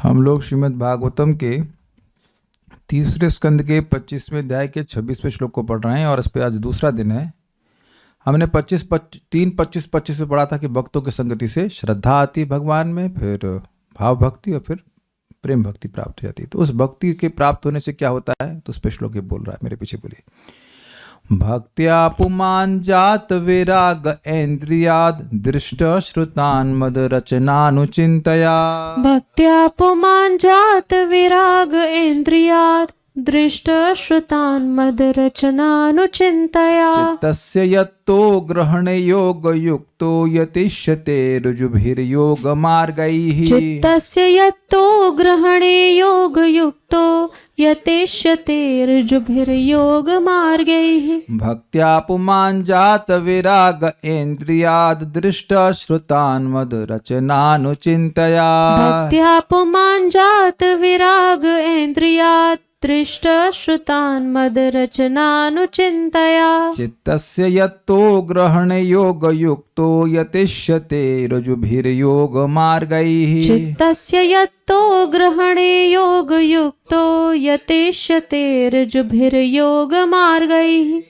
हम लोग श्रीमद् भागवतम के तीसरे स्कंद के 25वें अध्याय के 26वें श्लोक को पढ़ रहे हैं और इस पे आज दूसरा दिन है। हमने 25 में पढ़ा था कि भक्तों की संगति से श्रद्धा आती है भगवान में, फिर भाव भक्ति और फिर प्रेम भक्ति प्राप्त हो जाती है। तो उस भक्ति के प्राप्त होने से क्या होता है, तो उस पे श्लोक ये बोल रहा है, मेरे पीछे बोलिए। भक्त्या पुमान जात विराग ऐन्द्रियाद दृष्ट श्रुतान मद रचनानुचिंतया। भक्त्या पुमान जात विराग ऐन्द्रियाद दृष्ट श्रुतान मद रचनानुचिंतया। चित्तस्य यत्तो ग्रहणे योग युक्तो यतिष्यते ऋजुभिर्योग मार्गैः। चित्तस्य यत्तो ग्रहणे योग युक्तो यतिष्यते ऋजुभिर्योग मार्गैः। भक्त्या पुमान जात विराग ऐन्द्रियाद दृष्ट श्रुतान मद रचनानुचिंतया। भक्त्या पुमान जात विराग ऐन्द्रियाद दृष्ट श्रुतान मद रचनानुचिंतया। चित्तस्य यत्तो ग्रहणे योग युक्तो यतिष्यते ऋजुभिर्योग मार्गैः। चित्तस्य यत्तो ग्रहणे योग युक्तो यतिष्यते ऋजुभिर्योग मार्गैः।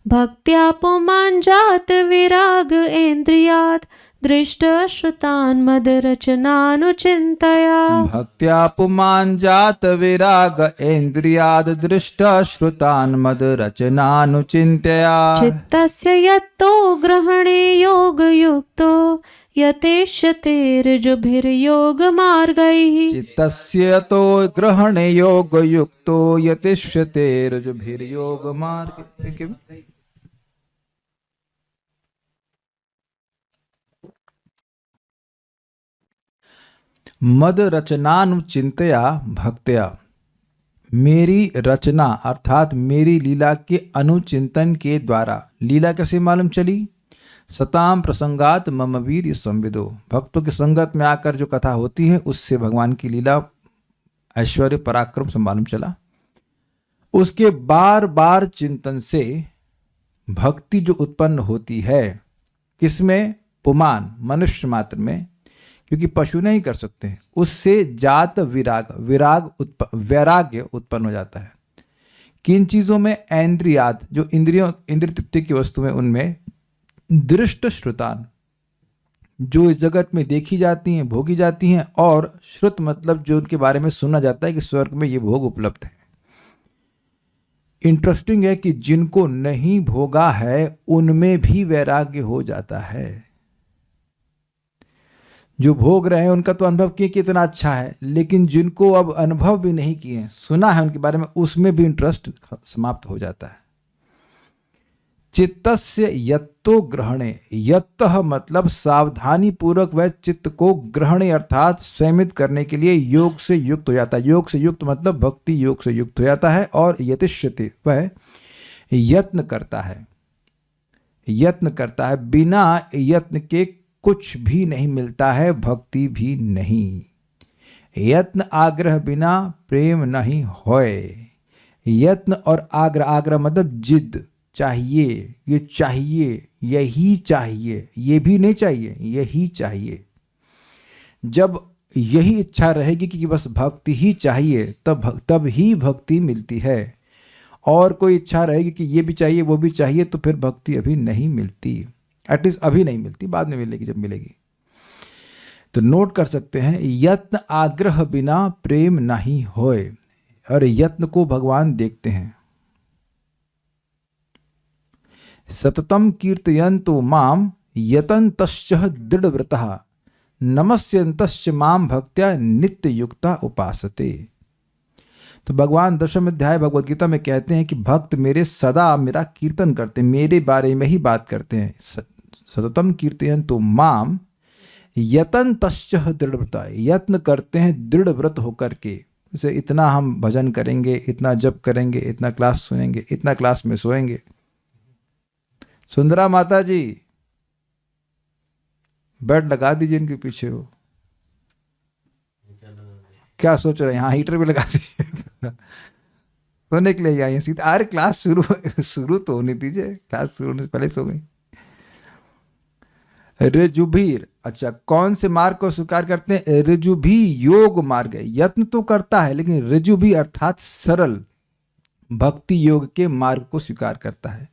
भक्त्या पुमान जात विराग ऐन्द्रियाद दृष्ट श्रुतान मद रचनानुचिंतया। भक्त्या पुमान जात विराग ऐन्द्रियाद दृष्ट श्रुतान मद रचनानुचिंतया। चित्तस्य यत्तो ग्रहणे योग युक्तो यतिष्यते ऋजुभिर्योग मार्गैः। चित्तस्य तो ग्रहणे योग युक्तो यतिष्यते ऋजुभिर्योग मार्गैः। मद रचनानुचिंतया भक्त्या, मेरी रचना अर्थात मेरी लीला के अनुचिंतन के द्वारा। लीला कैसे मालूम चली? सताम प्रसंगात मम वीर संविदो। भक्तों की संगत में आकर जो कथा होती है उससे भगवान की लीला ऐश्वर्य पराक्रम से मालूम चला। उसके बार बार चिंतन से भक्ति जो उत्पन्न होती है, किसमें? पुमान, मनुष्य मात्र में, क्योंकि पशु नहीं कर सकते, उससे जात वैराग्य उत्पन्न हो जाता है। किन चीजों में? ऐन्द्रियात, जो इंद्रिय तृप्ति की वस्तु में, उनमें दृष्ट श्रुतान, जो इस जगत में देखी जाती हैं, भोगी जाती हैं, और श्रुत मतलब जो उनके बारे में सुना जाता है कि स्वर्ग में ये भोग उपलब्ध है। इंटरेस्टिंग है कि जिनको नहीं भोगा है उनमें भी वैराग्य हो जाता है। जो भोग रहे हैं उनका तो अनुभव किए कितना अच्छा है, लेकिन जिनको अब अनुभव भी नहीं किए, सुना है उनके बारे में, उसमें भी इंटरेस्ट समाप्त हो जाता है। चित्तस्य यत्तो ग्रहणे, यत्तः मतलब सावधानी पूर्वक वह चित्त को ग्रहणे अर्थात संयमित करने के लिए योग से युक्त हो जाता है। योग से युक्त मतलब भक्ति योग से युक्त हो जाता है। और यतिष्यते, वह यत्न करता है। यत्न करता है, बिना यत्न के कुछ भी नहीं मिलता है, भक्ति भी नहीं। यत्न आग्रह बिना प्रेम नहीं होए। यत्न और आग्रह, आग्रह मतलब जिद, चाहिए, ये चाहिए, यही चाहिए, ये भी नहीं चाहिए, यही चाहिए। जब यही इच्छा रहेगी कि बस भक्ति ही चाहिए, तब ही भक्ति मिलती है। और कोई इच्छा रहेगी कि ये भी चाहिए वो भी चाहिए, तो फिर भक्ति अभी नहीं मिलती। एटलीस्ट अभी नहीं मिलती, बाद में मिलेगी जब मिलेगी। तो नोट कर सकते हैं, यत्न आग्रह बिना प्रेम नहीं होए। और यत्न को भगवान देखते हैं। सततम कीर्तयन्तो माम यतन्तश्च दृढ़व्रतः नमस्यन्तश्च माम भक्त्या नित्य युक्ता उपासते। तो भगवान दशम अध्याय भगवद गीता में कहते हैं कि भक्त मेरे सदा मेरा कीर्तन करते हैं, मेरे बारे में ही बात करते हैं। सततम कीर्तयन्तो माम यतन्तश्च दृढ़व्रता, यत्न करते हैं दृढ़ व्रत होकर के। जैसे इतना हम भजन करेंगे, इतना जप करेंगे, इतना क्लास सुनेंगे, इतना क्लास में सोएंगे। सुंदरा माता जी, बेड लगा दीजिए इनके पीछे। हो क्या सोच रहे हैं? हाँ, हीटर भी लगा दीजिए। सोने के लिए आई सीधा। अरे क्लास शुरू तो होने दीजिए, क्लास शुरू होने से पहले सो गई। ऋजुभीर अच्छा, कौन से मार्ग को स्वीकार करते हैं? ऋजु भी योग मार्ग है, यत्न तो करता है लेकिन ऋजु भी अर्थात सरल भक्ति योग के मार्ग को स्वीकार करता है।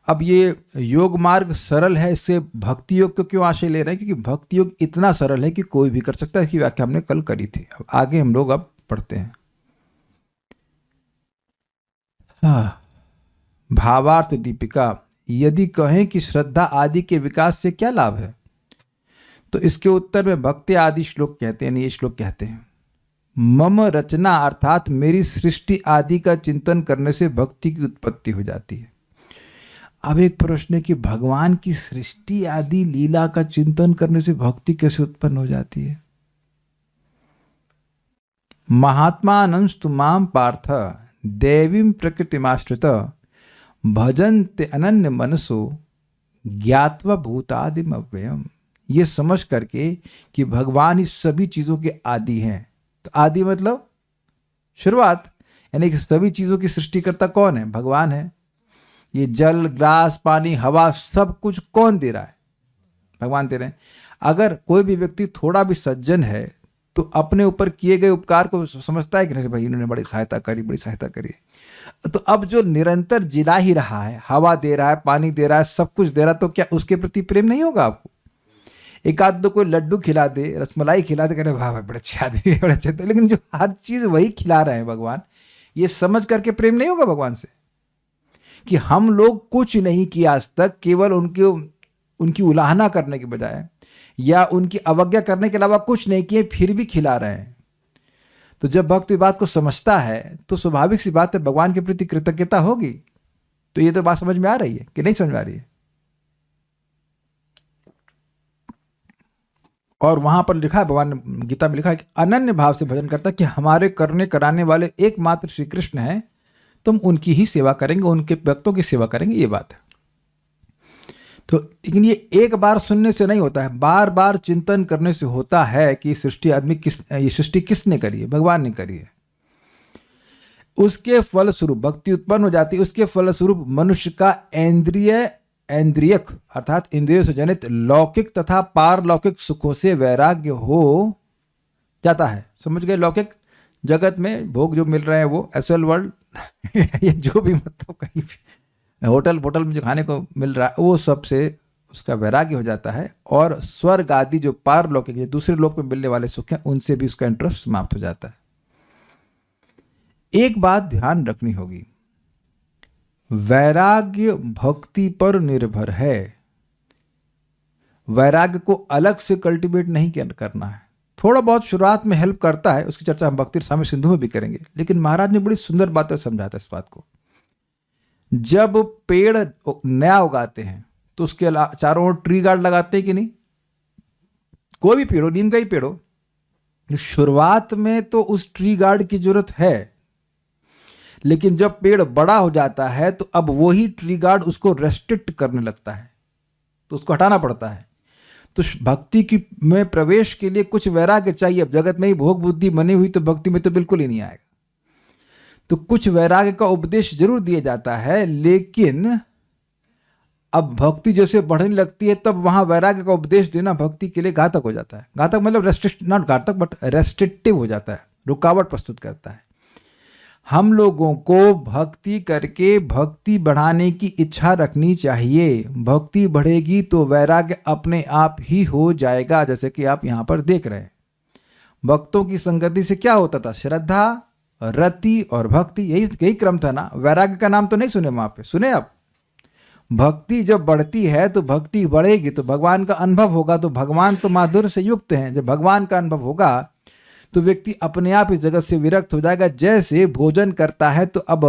अब ये योग मार्ग सरल है, इससे भक्ति योग को क्यों आशय ले रहे हैं? क्योंकि भक्ति योग इतना सरल है कि कोई भी कर सकता है, इसकी व्याख्या हमने कल करी थी। अब आगे हम लोग अब पढ़ते हैं। भावार्थ दीपिका, यदि कहें कि श्रद्धा आदि के विकास से क्या लाभ है, तो इसके उत्तर में भक्ति आदि श्लोक कहते हैं, ये श्लोक कहते हैं, मम रचना अर्थात मेरी सृष्टि आदि का चिंतन करने से भक्ति की उत्पत्ति हो जाती है। अब एक प्रश्न है कि भगवान की सृष्टि आदि लीला का चिंतन करने से भक्ति कैसे उत्पन्न हो जाती है? महात्मानंस्तु माम पार्थ देवीं प्रकृतिमाश्रित भजन्ते अनन्य मनसो ज्ञात्वा भूतादिम अव्ययम। ये समझ करके कि भगवान इस सभी चीजों के आदि हैं। तो आदि मतलब शुरुआत, यानी कि सभी चीजों की सृष्टिकर्ता कौन है? भगवान है। ये जल, ग्रास, पानी, हवा सब कुछ कौन दे रहा है? भगवान दे रहे हैं। अगर कोई भी व्यक्ति थोड़ा भी सज्जन है तो अपने ऊपर किए गए उपकार को समझता है कि नहीं भाई इन्होंने बड़ी सहायता करी, बड़ी सहायता करी। तो अब जो निरंतर जिला ही रहा है, हवा दे रहा है, पानी दे रहा है, सब कुछ दे रहा है, तो क्या उसके प्रति प्रेम नहीं होगा आपको? एक आध दो कोई लड्डू खिला दे, रसमलाई खिला दे, कह रहे वाह भाई बड़े अच्छे आदमी है, बड़े अच्छे। लेकिन जो हर चीज वही खिला रहे हैं भगवान, ये समझ करके प्रेम नहीं होगा भगवान से? कि हम लोग कुछ नहीं किया आज तक, केवल उनकी उलाहना करने के बजाय या उनकी अवज्ञा करने के अलावा कुछ नहीं किए, फिर भी खिला रहे हैं। तो जब भक्त इस बात को समझता है तो स्वाभाविक सी बात है भगवान के प्रति कृतज्ञता होगी। तो ये तो बात समझ में आ रही है कि नहीं समझ में आ रही है? और वहां पर लिखा है, भगवान ने गीता में लिखा है कि अनन्य भाव से भजन करता, कि हमारे करने कराने वाले एकमात्र श्री कृष्ण हैं, तुम उनकी ही सेवा करेंगे, उनके भक्तों की सेवा करेंगे, ये बात है। तो लेकिन ये एक बार सुनने से नहीं होता है, बार बार चिंतन करने से होता है कि ये सृष्टि किसने करी है? भगवान ने करी है। उसके फलस्वरूप भक्ति उत्पन्न हो जाती है। उसके फलस्वरूप मनुष्य का इंद्रियक अर्थात इंद्रियों से जनित लौकिक तथा पारलौकिक सुखों से वैराग्य हो जाता है। समझ गए? लौकिक जगत में भोग जो मिल रहे हैं वो एसएल वर्ल्ड ये जो भी मतलब कहीं भी होटल में जो खाने को मिल रहा है वो सबसे उसका वैराग्य हो जाता है। और स्वर्ग आदि जो पारलौकिक जो दूसरे लोक में मिलने वाले सुख हैं उनसे भी उसका इंटरेस्ट समाप्त हो जाता है। एक बात ध्यान रखनी होगी, वैराग्य भक्ति पर निर्भर है। वैराग्य को अलग से कल्टीवेट नहीं करना है। थोड़ा बहुत शुरुआत में हेल्प करता है, उसकी चर्चा हम भक्ति रसामृत सिंधु में भी करेंगे। लेकिन महाराज ने बड़ी सुंदर बातें समझाता है इस बात को। जब पेड़ नया उगाते हैं तो उसके चारों ओर ट्री गार्ड लगाते हैं कि नहीं? कोई भी पेड़ हो, नीम का ही पेड़ हो, शुरुआत में तो उस ट्री गार्ड की जरूरत है। लेकिन जब पेड़ बड़ा हो जाता है तो अब वही ट्री गार्ड उसको रेस्ट्रिक्ट करने लगता है, तो उसको हटाना पड़ता है। तो भक्ति की में प्रवेश के लिए कुछ वैराग्य चाहिए। अब जगत में ही भोग बुद्धि बनी हुई तो भक्ति में तो बिल्कुल ही नहीं आएगा। तो कुछ वैराग्य का उपदेश जरूर दिया जाता है, लेकिन अब भक्ति जैसे बढ़ने लगती है तब वहां वैराग्य का उपदेश देना भक्ति के लिए घातक हो जाता है। घातक मतलब नॉट घातक बट रेस्ट्रिक्टिव हो जाता है, रुकावट प्रस्तुत करता है। हम लोगों को भक्ति करके भक्ति बढ़ाने की इच्छा रखनी चाहिए। भक्ति बढ़ेगी तो वैराग्य अपने आप ही हो जाएगा। जैसे कि आप यहां पर देख रहे हैं, भक्तों की संगति से क्या होता था? श्रद्धा, रति और भक्ति, यही क्रम था ना। वैराग्य का नाम तो नहीं सुने वहां पे, सुने आप? भक्ति जब बढ़ती है तो भक्ति बढ़ेगी तो भगवान का अनुभव होगा, तो भगवान तो माधुर्य से युक्त हैं। जब भगवान का अनुभव होगा तो व्यक्ति अपने आप इस जगत से विरक्त हो जाएगा। जैसे भोजन करता है तो अब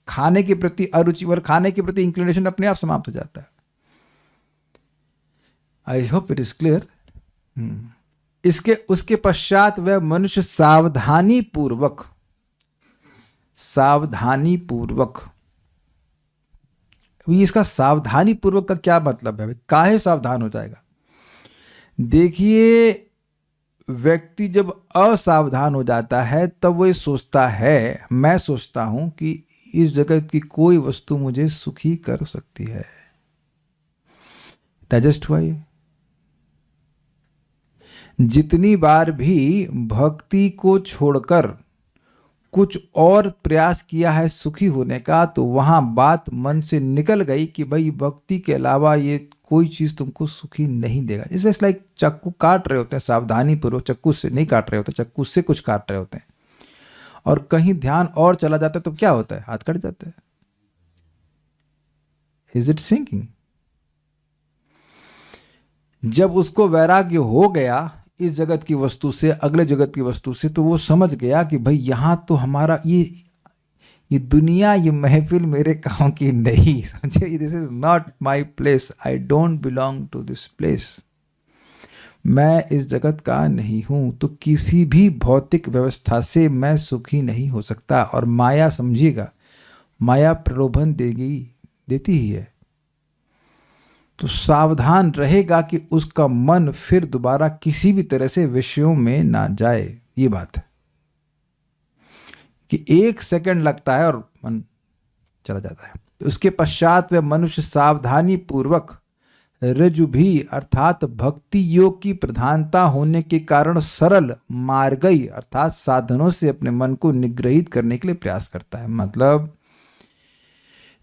खाने के प्रति अरुचि और खाने के प्रति इंक्लिनेशन अपने आप समाप्त हो जाता है। I hope it is clear. उसके पश्चात वह मनुष्य सावधानी पूर्वक इसका सावधानी पूर्वक का क्या मतलब है? काहे सावधान हो जाएगा? देखिए, व्यक्ति जब असावधान हो जाता है तब वो सोचता है, मैं सोचता हूं कि इस जगत की कोई वस्तु मुझे सुखी कर सकती है। डाइजेस्ट हुआ ये? जितनी बार भी भक्ति को छोड़कर कुछ और प्रयास किया है सुखी होने का, तो वहां बात मन से निकल गई कि भाई भक्ति के अलावा ये कोई चीज तुमको सुखी नहीं देगा। जैसे लाइक चाकू काट रहे होते हैं, सावधानी पूर्वक चाकू से नहीं काट रहे होते, चाकू से कुछ काट रहे होते हैं, और कहीं ध्यान और चला जाता है तो क्या होता है, हाथ कट जाता है। Is it sinking? जब उसको वैराग्य हो गया इस जगत की वस्तु से, अगले जगत की वस्तु से, तो वो समझ गया कि भाई यहां तो हमारा ये दुनिया, ये महफिल मेरे काम की नहीं, समझे, this is not my place, I don't belong to this place, मैं इस जगत का नहीं हूं। तो किसी भी भौतिक व्यवस्था से मैं सुखी नहीं हो सकता। और माया, समझिएगा, माया प्रलोभन देती ही है, तो सावधान रहेगा कि उसका मन फिर दोबारा किसी भी तरह से विषयों में ना जाए। ये बात है कि 1 सेकंड लगता है और मन चला जाता है। तो उसके पश्चात वह मनुष्य सावधानी पूर्वक रज्जु भी अर्थात भक्ति योग की प्रधानता होने के कारण सरल मार्गई अर्थात साधनों से अपने मन को निग्रहित करने के लिए प्रयास करता है। मतलब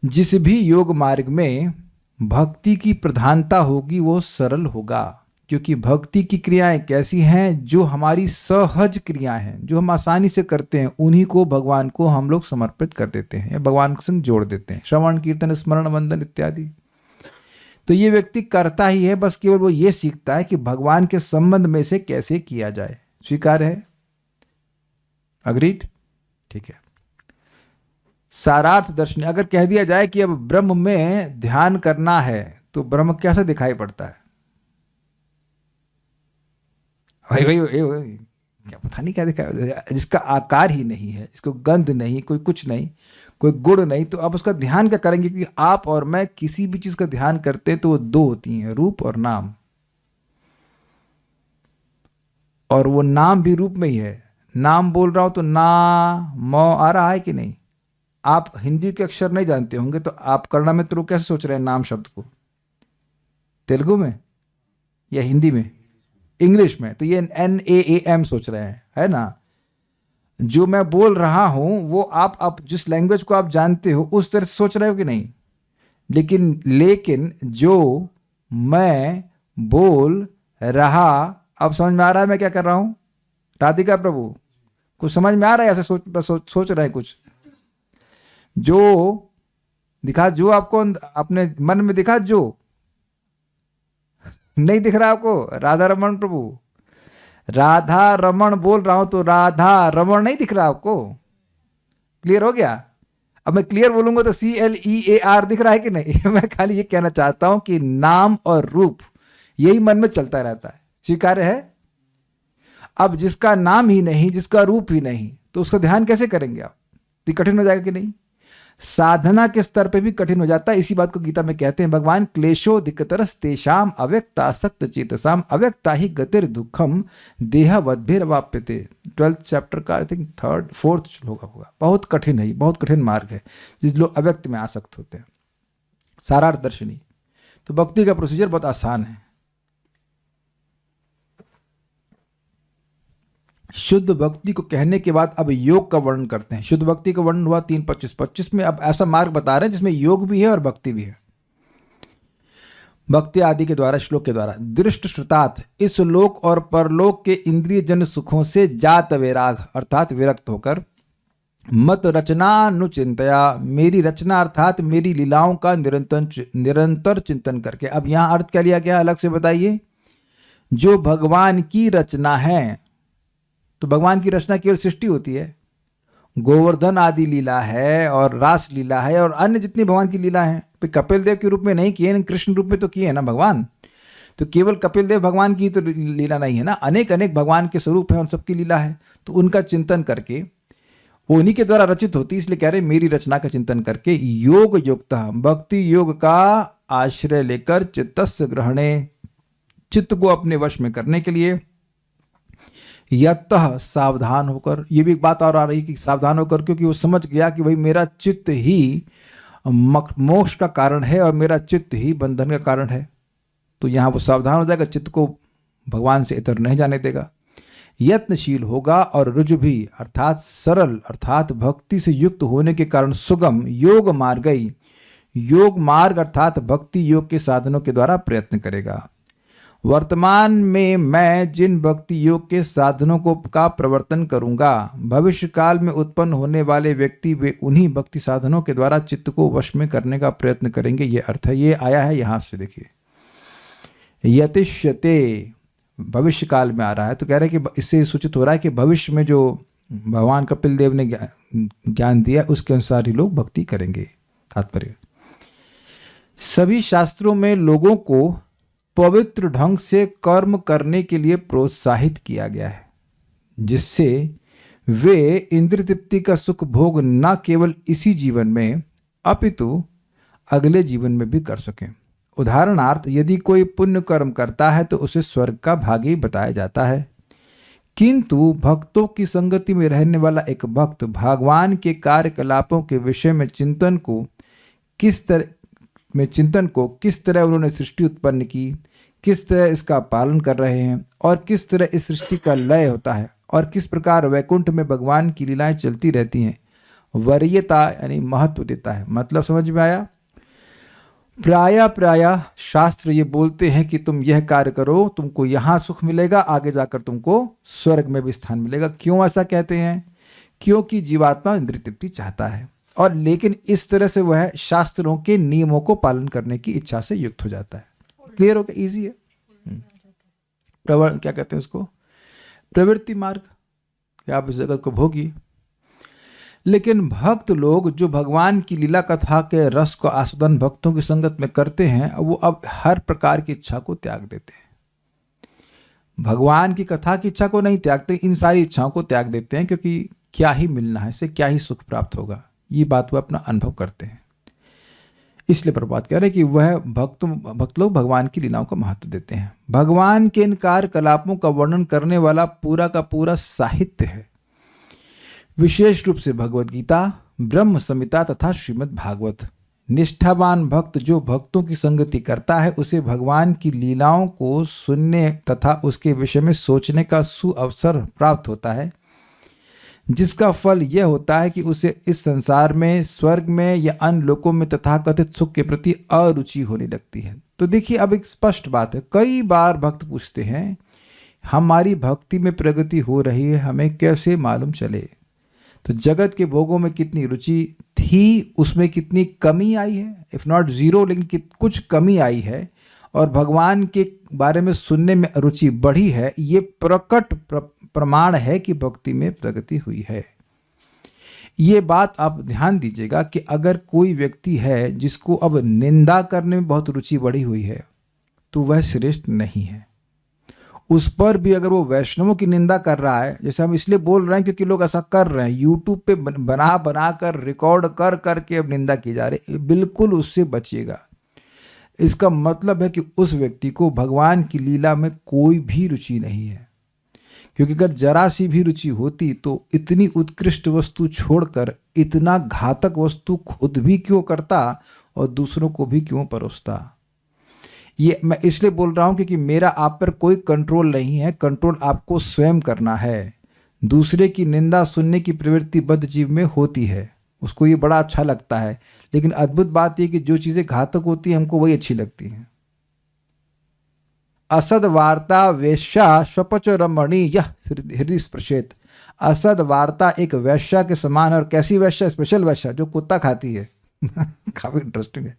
जिस भी योग मार्ग में भक्ति की प्रधानता होगी वो सरल होगा, क्योंकि भक्ति की क्रियाएं कैसी हैं, जो हमारी सहज क्रियाएं हैं, जो हम आसानी से करते हैं, उन्हीं को भगवान को हम लोग समर्पित कर देते हैं या भगवान के संग जोड़ देते हैं, श्रवण कीर्तन स्मरण वंदन इत्यादि। तो ये व्यक्ति करता ही है, बस केवल वो ये सीखता है कि भगवान के संबंध में से कैसे किया जाए। स्वीकार है? अग्रीड? ठीक है। सारार्थ दर्शन, अगर कह दिया जाए कि अब ब्रह्म में ध्यान करना है, तो ब्रह्म कैसा दिखाई पड़ता है? भाई क्या पता नहीं क्या दिखाई, जिसका आकार ही नहीं है, जिसको गंध नहीं, कोई कुछ नहीं, कोई गुण नहीं, तो आप उसका ध्यान क्या करेंगे? कि आप और मैं किसी भी चीज का ध्यान करते हैं तो वो 2 होती हैं, रूप और नाम, और वो नाम भी रूप में ही है। नाम बोल रहा हूं तो ना मौ आ रहा है कि नहीं? आप हिंदी के अक्षर नहीं जानते होंगे, तो आप कन्नड़ में तो कैसे सोच रहे हैं नाम शब्द को? तेलुगु में या हिंदी में? इंग्लिश में तो ये NAAM सोच रहे हैं, है ना? जो मैं बोल रहा हूं वो आप जिस लैंग्वेज को आप जानते हो उस तरह से सोच रहे हो कि नहीं? लेकिन जो मैं बोल रहा, अब समझ में आ रहा है मैं क्या कर रहा हूं? राधिका प्रभु, कुछ समझ में आ रहा है? ऐसे सोच रहे हैं कुछ जो दिखा, जो आपको अपने मन में दिखा, जो नहीं दिख रहा आपको? राधा रमन प्रभु, राधा रमन बोल रहा हूं तो राधा रमन नहीं दिख रहा आपको? क्लियर हो गया? अब मैं क्लियर बोलूंगा तो CLEAR दिख रहा है कि नहीं? मैं खाली ये कहना चाहता हूं कि नाम और रूप यही मन में चलता रहता है। स्वीकार्य है? अब जिसका नाम ही नहीं, जिसका रूप ही नहीं, तो उसका ध्यान कैसे करेंगे आप? तो कठिन हो जाएगा कि नहीं? साधना के स्तर पे भी कठिन हो जाता है। इसी बात को गीता में कहते हैं भगवान, क्लेशो दिक्कतरस तेषाम अव्यक्तासक्त चेतसाम अव्यक्ता ही गतिर दुखम देहवद्भिर वाप्यते। 12th चैप्टर का आई थिंक 3rd 4th श्लोक होगा। बहुत कठिन है, बहुत कठिन मार्ग है जिस लोग अव्यक्त में आसक्त होते हैं। सारार्थ दर्शनी। तो भक्ति का प्रोसीजर बहुत आसान है। शुद्ध भक्ति को कहने के बाद अब योग का वर्णन करते हैं। शुद्ध भक्ति का वर्णन हुआ 3:25-25 में। अब ऐसा मार्ग बता रहे हैं जिसमें योग भी है और भक्ति भी है। भक्ति आदि के द्वारा, श्लोक के द्वारा, दृष्ट श्रुतात्, इस लोक और परलोक के इंद्रिय जन सुखों से जात वैराग अर्थात विरक्त होकर, मत रचनानुचिंतया, मेरी रचना अर्थात मेरी लीलाओं का निरंतर चिंतन करके। अब यहां अर्थ क्या लिया गया अलग से बताइए? जो भगवान की रचना है, तो भगवान की रचना केवल सृष्टि होती है, गोवर्धन आदि लीला है और रास लीला है और अन्य जितनी भगवान की लीला है, कपिल देव के रूप में नहीं किए, कृष्ण रूप में तो किए ना भगवान। तो केवल कपिल देव भगवान की तो लीला नहीं है ना, अनेक अनेक भगवान के स्वरूप है, उन सबकी लीला है। तो उनका चिंतन करके, वो उन्हीं के द्वारा रचित होती, इसलिए कह रहे मेरी रचना का चिंतन करके योग युक्त, भक्ति योग का आश्रय लेकर चित्तस्य ग्रहणे, चित्त को अपने वश में करने के लिए, यतः सावधान होकर, ये भी एक बात और आ रही कि सावधान होकर, क्योंकि वो समझ गया कि भाई मेरा चित्त ही मोक्ष का कारण है और मेरा चित्त ही बंधन का कारण है। तो यहाँ वो सावधान हो जाएगा, चित्त को भगवान से इतर नहीं जाने देगा। यत्नशील होगा और रुजु भी अर्थात सरल अर्थात भक्ति से युक्त होने के कारण सुगम योग मार्गई, योग मार्ग अर्थात भक्ति योग के साधनों के द्वारा प्रयत्न करेगा। वर्तमान में मैं जिन भक्ति योग के साधनों को का प्रवर्तन करूंगा, भविष्य काल में उत्पन्न होने वाले व्यक्ति वे उन्हीं भक्ति साधनों के द्वारा चित्त को वश में करने का प्रयत्न करेंगे। ये अर्थ है, ये आया है यहाँ से। देखिए यतिष्यते भविष्य काल में आ रहा है, तो कह रहे हैं कि इससे सूचित हो रहा है कि भविष्य में जो भगवान कपिल देव ने ज्ञान दिया उसके अनुसार ही लोग भक्ति करेंगे। तात्पर्य, सभी शास्त्रों में लोगों को पवित्र ढंग से कर्म करने के लिए प्रोत्साहित किया गया है, जिससे वे इंद्रिय तृप्ति का सुख भोग न केवल इसी जीवन में अपितु अगले जीवन में भी कर सकें। उदाहरणार्थ, यदि कोई पुण्य कर्म करता है तो उसे स्वर्ग का भागी बताया जाता है, किंतु भक्तों की संगति में रहने वाला एक भक्त भगवान के कार्यकलापों के विषय में चिंतन को किस तरह उन्होंने सृष्टि उत्पन्न की, किस तरह इसका पालन कर रहे हैं और किस तरह इस सृष्टि का लय होता है और किस प्रकार वैकुंठ में भगवान की लीलाएं चलती रहती हैं, वरीयता यानी महत्व देता है। मतलब समझ में आया? प्रायः शास्त्र ये बोलते हैं कि तुम यह कार्य करो, तुमको यहाँ सुख मिलेगा, आगे जाकर तुमको स्वर्ग में भी स्थान मिलेगा। क्यों ऐसा कहते हैं? क्योंकि जीवात्मा इंद्रिय तृप्ति चाहता है, और लेकिन इस तरह से वह शास्त्रों के नियमों को पालन करने की इच्छा से युक्त हो जाता है। क्लियर हो गया? इजी है। क्या कहते हैं उसको? प्रवृत्ति मार्ग, कि आप इस जगत को भोगी। लेकिन भक्त लोग जो भगवान की लीला कथा के रस को आस्वादन भक्तों की संगत में करते हैं, वो अब हर प्रकार की इच्छा को त्याग देते हैं। भगवान की कथा की इच्छा को नहीं त्यागते, इन सारी इच्छाओं को त्याग देते हैं, क्योंकि क्या ही मिलना है, इससे क्या ही सुख प्राप्त होगा, ये बात वो अपना अनुभव करते हैं। इसलिए प्रभुपाद कह रहे हैं कि वह भक्त लोग भगवान की लीलाओं का महत्व देते हैं। भगवान के इन कार्यकलापों का वर्णन करने वाला पूरा का पूरा साहित्य है, विशेष रूप से भगवद गीता, ब्रह्म संहिता तथा श्रीमद् भागवत। निष्ठावान भक्त जो भक्तों की संगति करता है, उसे भगवान की लीलाओं को सुनने तथा उसके विषय में सोचने का सुअवसर प्राप्त होता है, जिसका फल यह होता है कि उसे इस संसार में, स्वर्ग में या अन्य लोकों में तथाकथित सुख के प्रति अरुचि होने लगती है। तो देखिए, अब एक स्पष्ट बात है। कई बार भक्त पूछते हैं, हमारी भक्ति में प्रगति हो रही है, हमें कैसे मालूम चले? तो जगत के भोगों में कितनी रुचि थी, उसमें कितनी कमी आई है, इफ नॉट जीरो, लेकिन कुछ कमी आई है, और भगवान के बारे में सुनने में रुचि बढ़ी है, ये प्रकट प्रमाण है कि भक्ति में प्रगति हुई है। ये बात आप ध्यान दीजिएगा कि अगर कोई व्यक्ति है जिसको अब निंदा करने में बहुत रुचि बढ़ी हुई है, तो वह श्रेष्ठ नहीं है। उस पर भी अगर वो वैष्णवों की निंदा कर रहा है, जैसे हम इसलिए बोल रहे हैं क्योंकि लोग ऐसा कर रहे हैं, यूट्यूब पे बना कर रिकॉर्ड कर करके अब निंदा की जा रही है, बिल्कुल उससे बचिएगा। इसका मतलब है कि उस व्यक्ति को भगवान की लीला में कोई भी रुचि नहीं है, क्योंकि अगर जरा सी भी रुचि होती तो इतनी उत्कृष्ट वस्तु छोड़कर इतना घातक वस्तु खुद भी क्यों करता और दूसरों को भी क्यों परोसता। ये मैं इसलिए बोल रहा हूं क्योंकि मेरा आप पर कोई कंट्रोल नहीं है, कंट्रोल आपको स्वयं करना है। दूसरे की निंदा सुनने की प्रवृत्ति बद्ध जीव में होती है, उसको ये बड़ा अच्छा लगता है, लेकिन अद्भुत बात यह कि जो चीजें घातक होती हैं हमको वही अच्छी लगती हैं। असद वार्ता वेश्या स्वपच रमणी यह हृदय स्पर्शेत। असद वार्ता एक वैश्या के समान है, और कैसी वैश्या? स्पेशल वैश्या जो कुत्ता खाती है। काफी इंटरेस्टिंग है,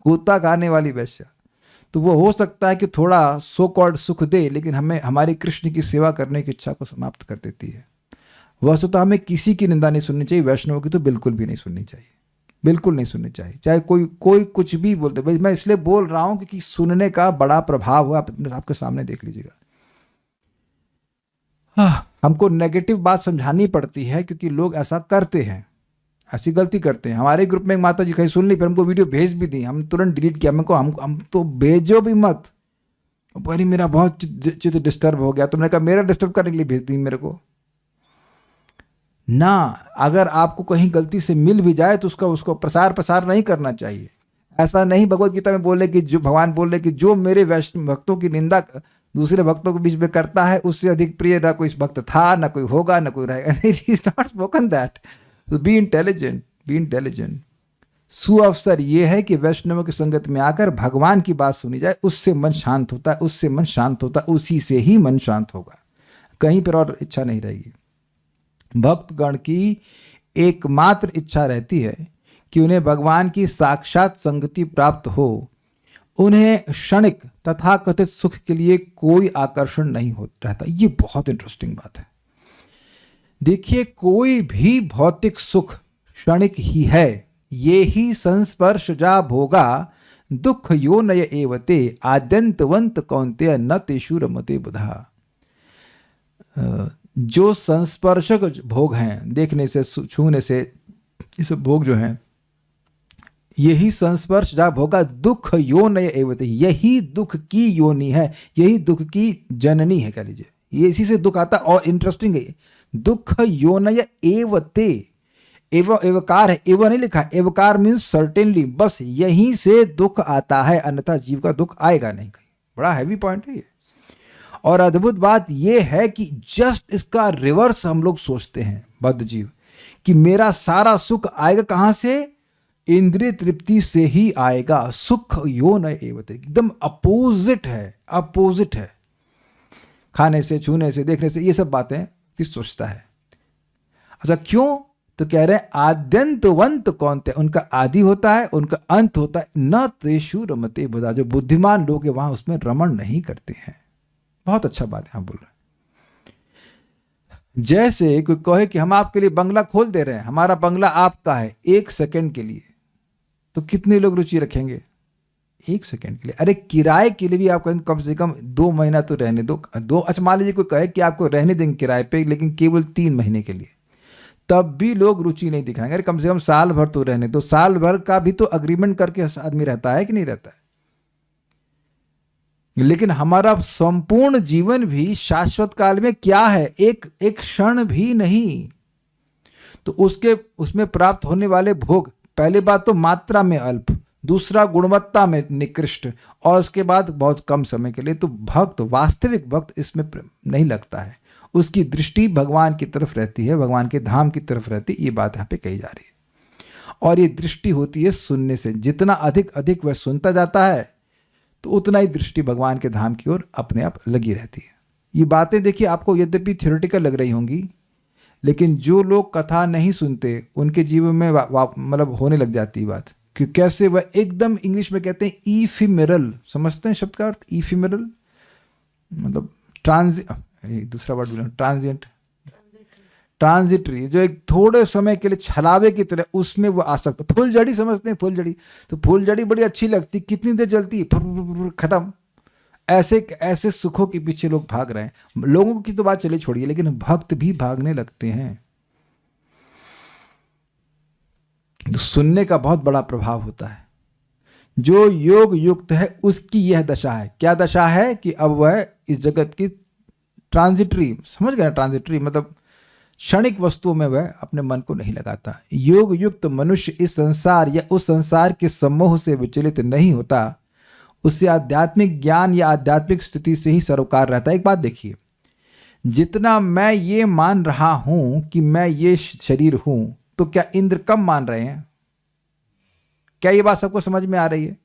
कुत्ता खाने वाली वैश्या। तो वो हो सकता है कि थोड़ा सो कॉल्ड सुख दे, लेकिन हमें हमारी कृष्ण की सेवा करने की इच्छा को समाप्त कर देती है। वस्तुतः हमें किसी की निंदा नहीं सुननी चाहिए, वैष्णव की तो बिल्कुल भी नहीं सुननी चाहिए, बिल्कुल नहीं सुननी चाहिए, चाहे कोई कुछ भी बोलते। भाई मैं इसलिए बोल रहा हूं क्योंकि सुनने का बड़ा प्रभाव है, आपके सामने देख लीजिएगा। हमको नेगेटिव बात समझानी पड़ती है क्योंकि लोग ऐसा करते हैं, ऐसी गलती करते हैं। हमारे ग्रुप में एक माता जी कहीं सुन ली, फिर हमको वीडियो भेज भी दी, हम तुरंत डिलीट किया। हमको हम तो भेजो भी मत, भाई मेरा बहुत चित्त डिस्टर्ब हो गया। तुमने कहा मेरा डिस्टर्ब करने के लिए भेज दी मेरे को ना। अगर आपको कहीं गलती से मिल भी जाए तो उसको प्रसार नहीं करना चाहिए। ऐसा नहीं भगवत गीता में बोले कि जो भगवान बोल रहे कि जो मेरे वैष्णव भक्तों की निंदा, दूसरे भक्तों के बीच में करता है, उससे अधिक प्रिय ना कोई भक्त था, ना कोई होगा, ना कोई रहेगा। It is not spoken that. Be intelligent, be intelligent. सुअवसर ये है कि वैष्णवों की संगत में आकर भगवान की बात सुनी जाए, उससे मन शांत होता है, उससे मन शांत होता है, उसी से ही मन शांत होगा, कहीं पर और इच्छा नहीं रहेगी। भक्तगण की एकमात्र इच्छा रहती है कि उन्हें भगवान की साक्षात संगति प्राप्त हो। उन्हें क्षणिक तथाकथित सुख के लिए कोई आकर्षण नहीं हो रहता। ये बहुत इंटरेस्टिंग बात है। देखिए, कोई भी भौतिक सुख क्षणिक ही है। ये ही संस्पर्श जा भोगा दुख यो नय एवते आद्यंतवंत कौन्तेय न तेषु रमते बुधा। जो संस्पर्शक भोग हैं, देखने से, छूने से, ये सब भोग जो हैं, यही संस्पर्श जा भोगा दुख यो नय एवते, यही दुख की योनि है, यही दुख की जननी है, कह लीजिए। ये इसी से दुख आता। और इंटरेस्टिंग है, दुख योनय एवते, एवकार है, एव नहीं लिखा, एवकार मीन्स सर्टेनली, बस यहीं से दुख आता है, अन्यथा जीव का दुख आएगा नहीं कहीं। बड़ा हैवी पॉइंट है ये। और अद्भुत बात यह है कि जस्ट इसका रिवर्स हम लोग सोचते हैं बद्ध जीव, कि मेरा सारा सुख आएगा कहां से? इंद्रिय तृप्ति से ही आएगा। सुख यो न एवते, एकदम अपोजिट है, अपोजिट है। खाने से, छूने से, देखने से, ये सब बातें सोचता है। अच्छा, क्यों? तो कह रहे हैं आद्यंतवंत कौन्तेय, उनका आदि होता है, उनका अंत होता है। न तेषु रमते बुधा, जो बुद्धिमान लोग हैं वहां उसमें रमण नहीं करते हैं। बहुत अच्छा बात है, बोल रहे हैं। जैसे कोई कहे कि हम आपके लिए बंगला खोल दे रहे हैं, हमारा बंगला आपका है 1 सेकंड के लिए, तो कितने लोग रुचि रखेंगे 1 सेकंड के लिए? अरे किराए के लिए भी आप कहेंगे कम से कम 2 महीना तो रहने दो। अच्छा, मान लीजिए कोई कहे कि आपको रहने देंगे किराए पे, लेकिन केवल 3 महीने के लिए, तब भी लोग रुचि नहीं दिखाएंगे। अरे कम से कम साल भर तो रहने दो। साल भर का भी तो अग्रीमेंट करके आदमी रहता है कि नहीं रहता है? लेकिन हमारा संपूर्ण जीवन भी शाश्वत काल में क्या है? एक क्षण भी नहीं। तो उसमें प्राप्त होने वाले भोग, पहली बात तो मात्रा में अल्प, दूसरा गुणवत्ता में निकृष्ट, और उसके बाद बहुत कम समय के लिए। तो भक्त, वास्तविक भक्त इसमें नहीं लगता है। उसकी दृष्टि भगवान की तरफ रहती है, भगवान के धाम की तरफ रहती है। ये बात यहाँ पे कही जा रही है। और ये दृष्टि होती है सुनने से। जितना अधिक अधिक वह सुनता जाता है, तो उतना ही दृष्टि भगवान के धाम की ओर अपने आप लगी रहती है। ये बातें देखिए आपको यद्यपि थ्योरेटिकल लग रही होंगी, लेकिन जो लोग कथा नहीं सुनते उनके जीवन में मतलब होने लग जाती है बात। कि कैसे वह एकदम, इंग्लिश में कहते हैं ईफिमेरल, समझते हैं शब्द का अर्थ? ईफिमेरल मतलब दूसरा वर्ड बोला, ट्रांजिटरी, जो एक थोड़े समय के लिए छलावे की तरह उसमें वो आसक्त। फुलझड़ी समझते हैं? फुलझड़ी, तो फुलझड़ी बड़ी अच्छी लगती, कितनी देर चलती, खत्म। ऐसे सुखों के पीछे लोग भाग रहे हैं। लोगों की तो बात चले छोड़िए, लेकिन भक्त भी भागने लगते हैं। तो सुनने का बहुत बड़ा प्रभाव होता है। जो योग युक्त है उसकी यह दशा है। क्या दशा है? कि अब वह इस जगत की ट्रांजिटरी, समझ गए? ट्रांजिटरी मतलब क्षणिक वस्तुओं में वह अपने मन को नहीं लगाता। योग युक्त मनुष्य इस संसार या उस संसार के सम्मोह से विचलित नहीं होता। उससे आध्यात्मिक ज्ञान या आध्यात्मिक स्थिति से ही सरोकार रहता है। एक बात देखिए, जितना मैं ये मान रहा हूं कि मैं ये शरीर हूं, तो क्या इंद्र कम मान रहे हैं? क्या ये बात सबको समझ में आ रही है?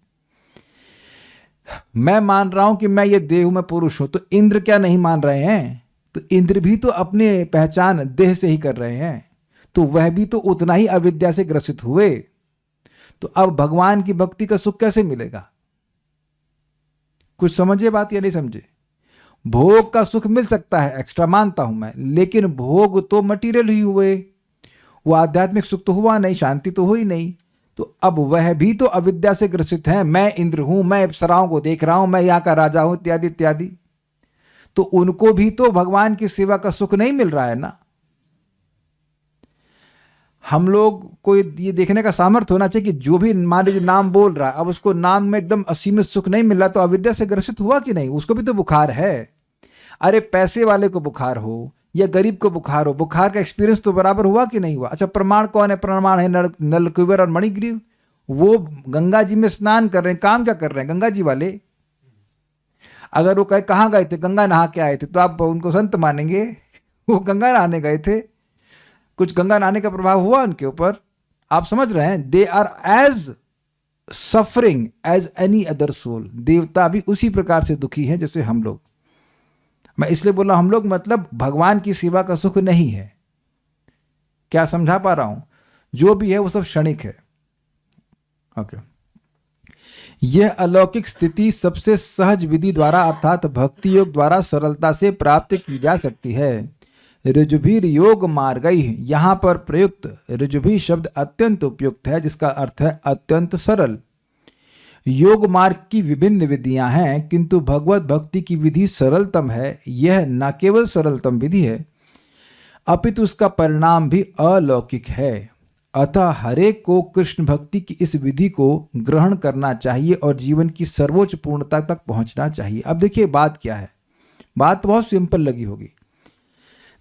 मैं मान रहा हूं कि मैं ये देह हूं, मैं पुरुष हूं, तो इंद्र क्या नहीं मान रहे हैं? तो इंद्र भी तो अपने पहचान देह से ही कर रहे हैं, तो वह भी तो उतना ही अविद्या से ग्रसित हुए। तो अब भगवान की भक्ति का सुख कैसे मिलेगा? कुछ समझे बात या नहीं समझे? भोग का सुख मिल सकता है, एक्स्ट्रा मानता हूं मैं, लेकिन भोग तो मटीरियल ही हुए, वो आध्यात्मिक सुख तो हुआ नहीं, शांति तो हुई नहीं। तो अब वह भी तो अविद्या से ग्रसित है। मैं इंद्र हूं, मैं अप्सराओं को देख रहा हूं, मैं यहां का राजा हूं, इत्यादि इत्यादि। तो उनको भी तो भगवान की सेवा का सुख नहीं मिल रहा है ना। हम लोग को ये देखने का सामर्थ्य होना चाहिए कि जो भी मान लीजिए नाम बोल रहा है, अब उसको नाम में एकदम असीमित सुख नहीं मिल रहा, तो अविद्या से ग्रसित हुआ कि नहीं? उसको भी तो बुखार है। अरे पैसे वाले को बुखार हो या गरीब को बुखार हो, बुखार का एक्सपीरियंस तो बराबर हुआ कि नहीं हुआ? अच्छा, प्रमाण कौन है? प्रमाण है नलकुबर और मणिग्रीव। वो गंगा जी में स्नान कर रहे हैं, काम क्या कर रहे हैं गंगा जी वाले? अगर वो कहे कहाँ गए थे, गंगा नहा के आए थे, तो आप उनको संत मानेंगे? वो गंगा नहाने गए थे, कुछ गंगा नहाने का प्रभाव हुआ उनके ऊपर? आप समझ रहे हैं? They are as suffering as any other soul. देवता भी उसी प्रकार से दुखी हैं जैसे हम लोग। मैं इसलिए बोला हम लोग, मतलब भगवान की सेवा का सुख नहीं है। क्या समझा पा रहा हूं? जो भी है वो सब क्षणिक है। ओके। यह अलौकिक स्थिति सबसे सहज विधि द्वारा अर्थात भक्ति योग द्वारा सरलता से प्राप्त की जा सकती है। ऋजुभीर योग मार्गई, यहाँ पर प्रयुक्त ऋजुभी शब्द अत्यंत उपयुक्त है, जिसका अर्थ है अत्यंत सरल। योग मार्ग की विभिन्न विधियां हैं, किंतु भगवत भक्ति की विधि सरलतम है। यह न केवल सरलतम विधि है, अपितु उसका परिणाम भी अलौकिक है। अतः हरेक को कृष्ण भक्ति की इस विधि को ग्रहण करना चाहिए और जीवन की सर्वोच्च पूर्णता तक पहुंचना चाहिए। अब देखिए बात क्या है। बात बहुत सिंपल लगी होगी,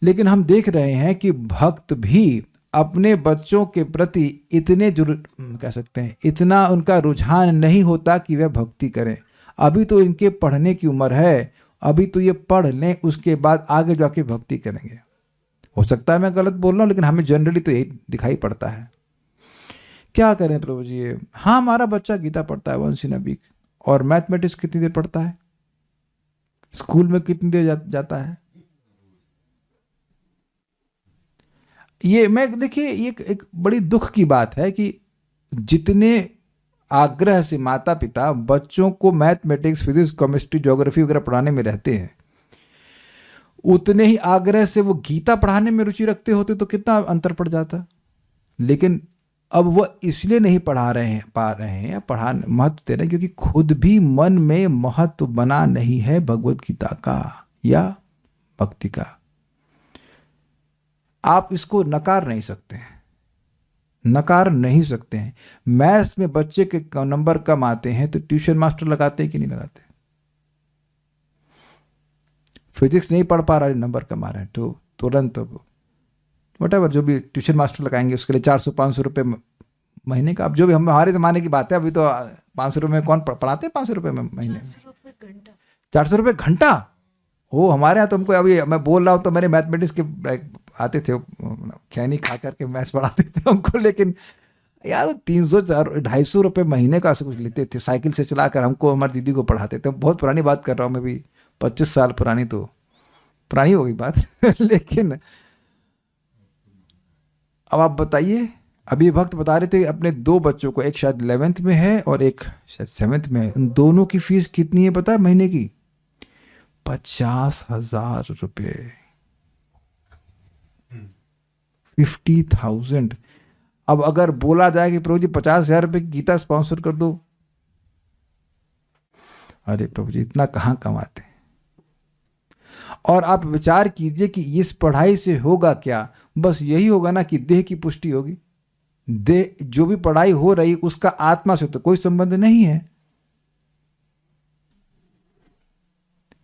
लेकिन हम देख रहे हैं कि भक्त भी अपने बच्चों के प्रति इतने कह सकते हैं इतना उनका रुझान नहीं होता कि वह भक्ति करें। अभी तो इनके पढ़ने की उम्र है, अभी तो ये पढ़ लें, उसके बाद आगे जाके भक्ति करेंगे। हो सकता है मैं गलत बोल रहा हूँ, लेकिन हमें जनरली तो यही दिखाई पड़ता है। क्या करें प्रभु जी? हाँ, हमारा बच्चा गीता पढ़ता है वंस इन अ वीक, और मैथमेटिक्स कितनी देर पढ़ता है? स्कूल में कितनी देर जाता है? ये मैं देखिए एक बड़ी दुख की बात है कि जितने आग्रह से माता पिता बच्चों को मैथमेटिक्स, फिजिक्स, केमिस्ट्री, ज्योग्राफी वगैरह पढ़ाने में रहते हैं, उतने ही आग्रह से वो गीता पढ़ाने में रुचि रखते होते तो कितना अंतर पड़ जाता। लेकिन अब वह इसलिए नहीं पा रहे हैं या पढ़ा महत्व दे रहे हैं क्योंकि खुद भी मन में महत्व बना नहीं है भगवत गीता का या भक्ति का। आप इसको नकार नहीं सकते हैं, नकार नहीं सकते हैं। मैथ्स में बच्चे के नंबर कम आते हैं तो ट्यूशन मास्टर लगाते हैं कि नहीं लगाते? फिजिक्स नहीं पढ़ पा रहा है, नंबर कम आ रहे हैं, तो तुरंत वटेवर जो भी ट्यूशन मास्टर लगाएंगे उसके लिए 400-500 रुपये महीने का। अब जो भी हमारे ज़माने की बात है, अभी तो 500 रुपये में कौन पढ़ाते हैं? 500 रुपये में महीने, 400 रुपये घंटा। वो हमारे यहाँ तो हमको, अभी मैं बोल रहा हूँ तो मेरे मैथमेटिक्स के आते थे, खैनी खा करके मैथ्स पढ़ाते थे हमको, लेकिन यार 300-250 रुपये महीने का ऐसा कुछ लेते थे, साइकिल से चलाकर हमको, हमारी दीदी को पढ़ाते थे। बहुत पुरानी बात कर रहा हूँ मैं भी, 25 साल पुरानी, तो पुरानी हो गई बात लेकिन अब आप बताइए, अभी भक्त बता रहे थे अपने 2 बच्चों को, एक शायद 11th में है और एक शायद 7th में है, उन दोनों की फीस कितनी है पता है महीने की? 50,000 रुपये, 50,000। अब अगर बोला जाए कि प्रभु जी 50,000 रुपये की गीता स्पॉन्सर कर दो, अरे प्रभु जी इतना कहाँ कमाते हैं? और आप विचार कीजिए कि इस पढ़ाई से होगा क्या? बस यही होगा ना कि देह की पुष्टि होगी। देह, जो भी पढ़ाई हो रही उसका आत्मा से तो कोई संबंध नहीं है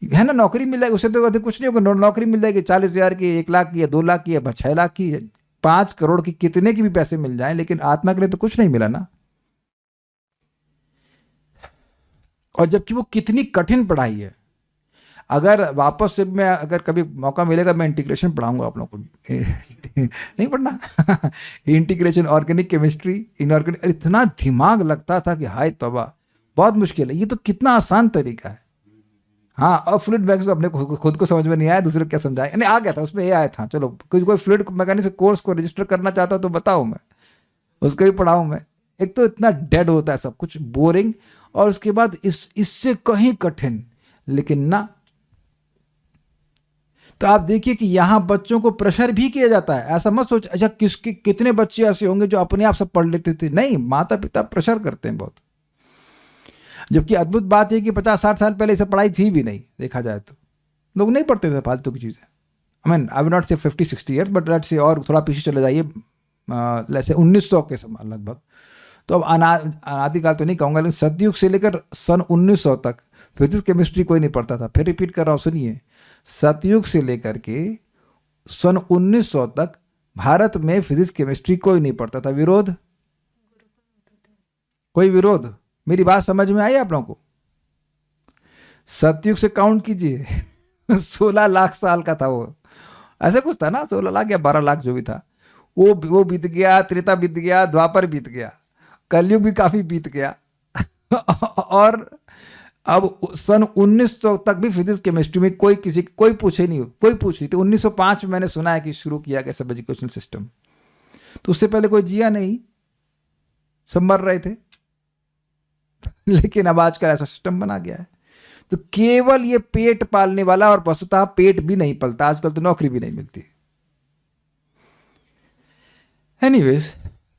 ना। नौकरी मिल जाएगी उससे तो कुछ नहीं होगा। नौकरी मिल जाएगी 40,000 की, 1 लाख की, या 2 लाख की, या 6 लाख की, 5 करोड़ की, कितने की भी पैसे मिल जाएं, लेकिन आत्मा के लिए तो कुछ नहीं मिला ना। और जबकि वो कितनी कठिन पढ़ाई है। अगर वापस से मैं, अगर कभी मौका मिलेगा, मैं इंटीग्रेशन पढ़ाऊंगा आप लोगों को नहीं पढ़ना इंटीग्रेशन, ऑर्गेनिक केमिस्ट्री, इनऑर्गेनिक। इतना दिमाग लगता था कि हाय तौबा, बहुत मुश्किल है। ये तो कितना आसान तरीका है। हाँ, और फ्लूइड मैकेनिक्स अपने खुद को समझ में नहीं आया, दूसरे को क्या समझाया, नहीं आ गया था, उसमें ये आया था। चलो कोई फ्लूइड मैकेनिक्स कोर्स को रजिस्टर करना चाहता हो तो बताओ, मैं उसको भी पढ़ाऊँ मैं। एक तो इतना डेड होता है सब कुछ, बोरिंग, और उसके बाद इससे कहीं कठिन, लेकिन ना। तो आप देखिए कि यहां बच्चों को प्रेशर भी किया जाता है। ऐसा मत सोच अच्छा कितने बच्चे ऐसे होंगे जो अपने आप सब पढ़ लेते थे। नहीं, माता पिता प्रेशर करते हैं बहुत। जबकि अद्भुत बात है कि 50-60 साल पहले इसे पढ़ाई थी भी नहीं, देखा जाए तो लोग नहीं पढ़ते थे फालतू की चीज़ें। आई विल नॉट से 50-60 ईयर्स, बट लेट्स से और थोड़ा पीछे चले जाइए, जैसे 1900 के समय लगभग। तो अब अनादिकाल तो नहीं कहूँगा, लेकिन सतयुग से लेकर सन 1900 तक फिजिक्स केमिस्ट्री कोई नहीं पढ़ता था। फिर रिपीट कर रहा हूँ, सुनिए। सतयुग से लेकर के सन 1900 तक भारत में फिजिक्स केमिस्ट्री कोई नहीं पढ़ता था। विरोध, कोई विरोध? मेरी बात समझ में आई आप लोगों को? सतयुग से काउंट कीजिए 16 लाख साल का था वो, ऐसा कुछ था ना, 16 लाख या 12 लाख जो भी था, वो बीत गया, त्रेता बीत गया, द्वापर बीत गया, कलयुग भी काफी बीत गया और अब सन 1900 तक भी फिजिक्स केमिस्ट्री में कोई पूछ रही थी। 1905 में मैंने सुना है कि शुरू किया गया सब एजुकेशनल सिस्टम, तो उससे पहले कोई जिया नहीं, सब मर रहे थे लेकिन अब आजकल ऐसा सिस्टम बना गया है। तो केवल ये पेट पालने वाला, और वस्तुतः पेट भी नहीं पलता आजकल, तो नौकरी भी नहीं मिलती। एनीवेज,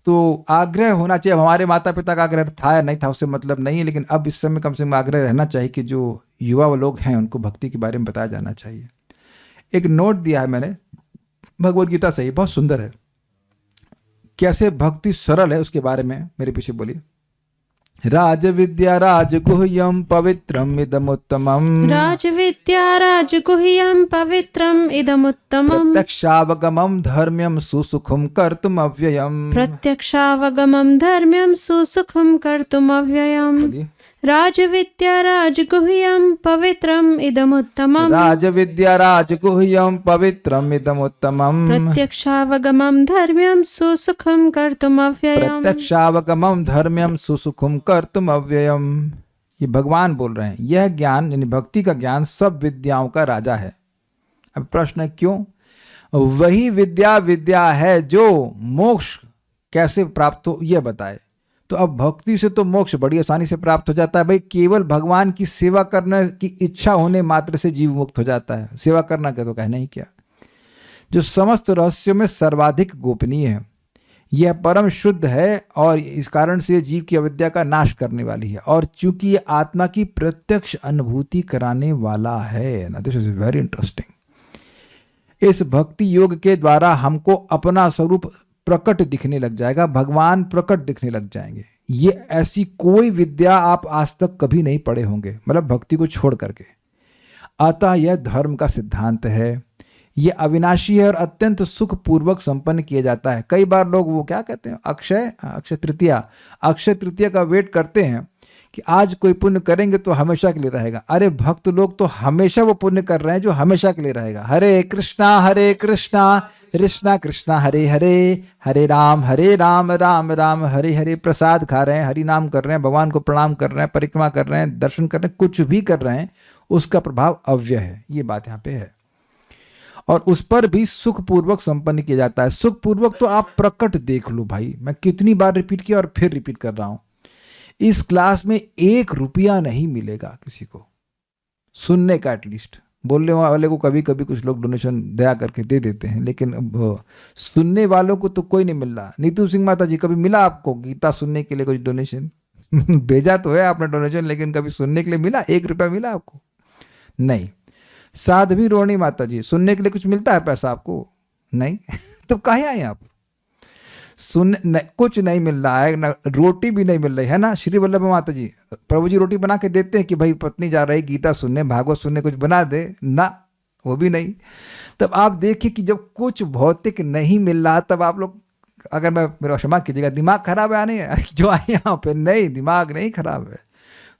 तो आग्रह होना चाहिए। अब हमारे माता पिता का आग्रह था या नहीं था उससे मतलब नहीं है, लेकिन अब इस समय कम से कम आग्रह रहना चाहिए कि जो युवा लोग हैं उनको भक्ति के बारे में बताया जाना चाहिए। एक नोट दिया है मैंने, भगवद गीता से ही, बहुत सुंदर है। कैसे भक्ति सरल है उसके बारे में मेरे पीछे बोलिए। राज विद्या राजगुह्यम पवित्रम इदमुत्तमम्, राजविद्या राजगुह्यं पवित्रम् इदमुत्तमम्, प्रत्यक्षावगमं धर्म्यं सुसुखं कर्तुम् अव्ययम्। प्रत्यक्षावगमं धर्म्यं सुसुखं कर्तुमव्ययम्। बोलिए। राजविद्या राजगुह्यं पवित्रम् इदमुत्तमम्, राजविद्या राजगुह्यं पवित्रम इदमुत्तमम्, प्रत्यक्षावगमं धर्म्यं सुसुखं कर्तुमव्ययम्। प्रत्यक्षावगमं धर्म्यं सुसुखं कर्तुम् अव्ययम्। ये भगवान बोल रहे हैं। यह ज्ञान यानी भक्ति का ज्ञान सब विद्याओं का राजा है। अब प्रश्न है क्यों? वही विद्या है जो मोक्ष कैसे प्राप्त हो यह बताए। तो अब भक्ति से तो मोक्ष बड़ी आसानी से प्राप्त हो जाता है भाई। केवल भगवान की सेवा करने की इच्छा होने मात्र से जीव मुक्त हो जाता है। सेवा करना क्या तो कहना ही क्या, जो समस्त रहस्यों में सर्वाधिक गोपनीय है। यह परम शुद्ध है और इस कारण से जीव की अविद्या का नाश करने वाली है। और चूंकि यह आत्मा की प्रत्यक्ष अनुभूति कराने वाला है ना, दिस इज वेरी इंटरेस्टिंग। इस भक्ति योग के द्वारा हमको अपना स्वरूप प्रकट दिखने लग जाएगा, भगवान प्रकट दिखने लग जाएंगे। ये ऐसी कोई विद्या आप आज तक कभी नहीं पढ़े होंगे, मतलब भक्ति को छोड़ करके। अतः यह धर्म का सिद्धांत है। यह अविनाशी है और अत्यंत सुखपूर्वक संपन्न किया जाता है। कई बार लोग वो क्या कहते हैं, अक्षय तृतीया का वेट करते हैं कि आज कोई पुण्य करेंगे तो हमेशा के लिए रहेगा। अरे भक्त लोग तो हमेशा वो पुण्य कर रहे हैं जो हमेशा के लिए रहेगा। हरे कृष्णा कृष्णा कृष्णा हरे हरे, हरे राम राम राम हरे हरे। प्रसाद खा रहे हैं, हरि नाम कर रहे हैं, भगवान को प्रणाम कर रहे हैं, परिक्रमा कर रहे हैं, दर्शन कर रहे हैं, कुछ भी कर रहे हैं, उसका प्रभाव अव्यय है। ये बात यहाँ पे है। और उस पर भी सुखपूर्वक संपन्न किया जाता है। सुखपूर्वक तो आप प्रकट देख लो भाई, मैं कितनी बार रिपीट किया और फिर रिपीट कर रहा हूं। इस क्लास में 1 रुपया नहीं मिलेगा किसी को सुनने का। एटलीस्ट बोलने वाले को कभी कभी कुछ लोग डोनेशन दया करके दे देते हैं, लेकिन अब सुनने वालों को तो कोई नहीं मिल रहा। नीतू सिंह माता जी, कभी मिला आपको गीता सुनने के लिए कुछ डोनेशन? भेजा तो है आपने डोनेशन, लेकिन कभी सुनने के लिए मिला? 1 रुपया मिला आपको? नहीं। साध्वी रोहिणी माता जी, सुनने के लिए कुछ मिलता है पैसा आपको? नहीं। तो कहाँ आए आप? कुछ नहीं मिल रहा है ना, रोटी भी नहीं मिल रही है ना। श्री वल्लभ माता जी, प्रभु जी रोटी बना के देते हैं कि भाई पत्नी जा रही गीता सुनने, भागवत सुनने, कुछ बना दे ना, वो भी नहीं। तब आप देखिए कि जब कुछ भौतिक नहीं मिल रहा, तब आप लोग, अगर मैं, मेरा क्षमा कीजिएगा, दिमाग खराब है नहीं है जो आए यहाँ पे? नहीं, दिमाग नहीं खराब है।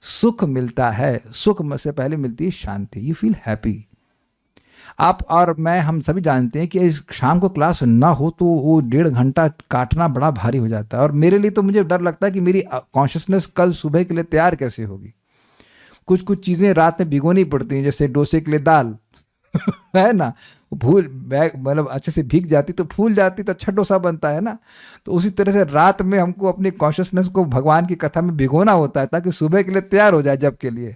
सुख मिलता है। सुख में से पहले मिलती है शांति। You feel happy. आप और मैं, हम सभी जानते हैं कि शाम को क्लास ना हो तो वो 1.5 घंटा काटना बड़ा भारी हो जाता है। और मेरे लिए तो मुझे डर लगता है कि मेरी कॉन्शियसनेस कल सुबह के लिए तैयार कैसे होगी। कुछ चीज़ें रात में भिगोनी पड़ती हैं, जैसे डोसे के लिए दाल है ना, मतलब अच्छे से भीग जाती तो फूल जाती तो अच्छा डोसा बनता है ना। तो उसी तरह से रात में हमको अपनी कॉन्शियसनेस को भगवान की कथा में भिगोना होता है ताकि सुबह के लिए तैयार हो जाए, जब के लिए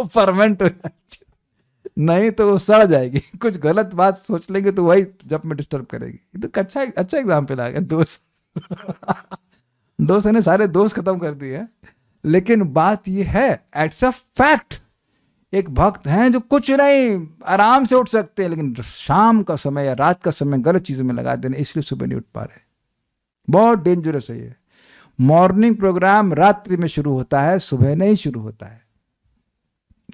फर्मेंट हो जाए। नहीं तो वो सड़ जाएगी। कुछ गलत बात सोच लेंगे तो वही जब में डिस्टर्ब करेगी। ये तो अच्छा एग्जाम्पल आ गया। दोस्त ने सारे दोस्त खत्म कर दिए। लेकिन बात ये है, इट्स अ फैक्ट। एक भक्त हैं जो कुछ नहीं, आराम से उठ सकते हैं, लेकिन शाम का समय या रात का समय गलत चीजों में लगा देने, इसलिए सुबह नहीं उठ पा रहे। बहुत डेंजरस है ये। मॉर्निंग प्रोग्राम रात्रि में शुरू होता है, सुबह नहीं शुरू होता है।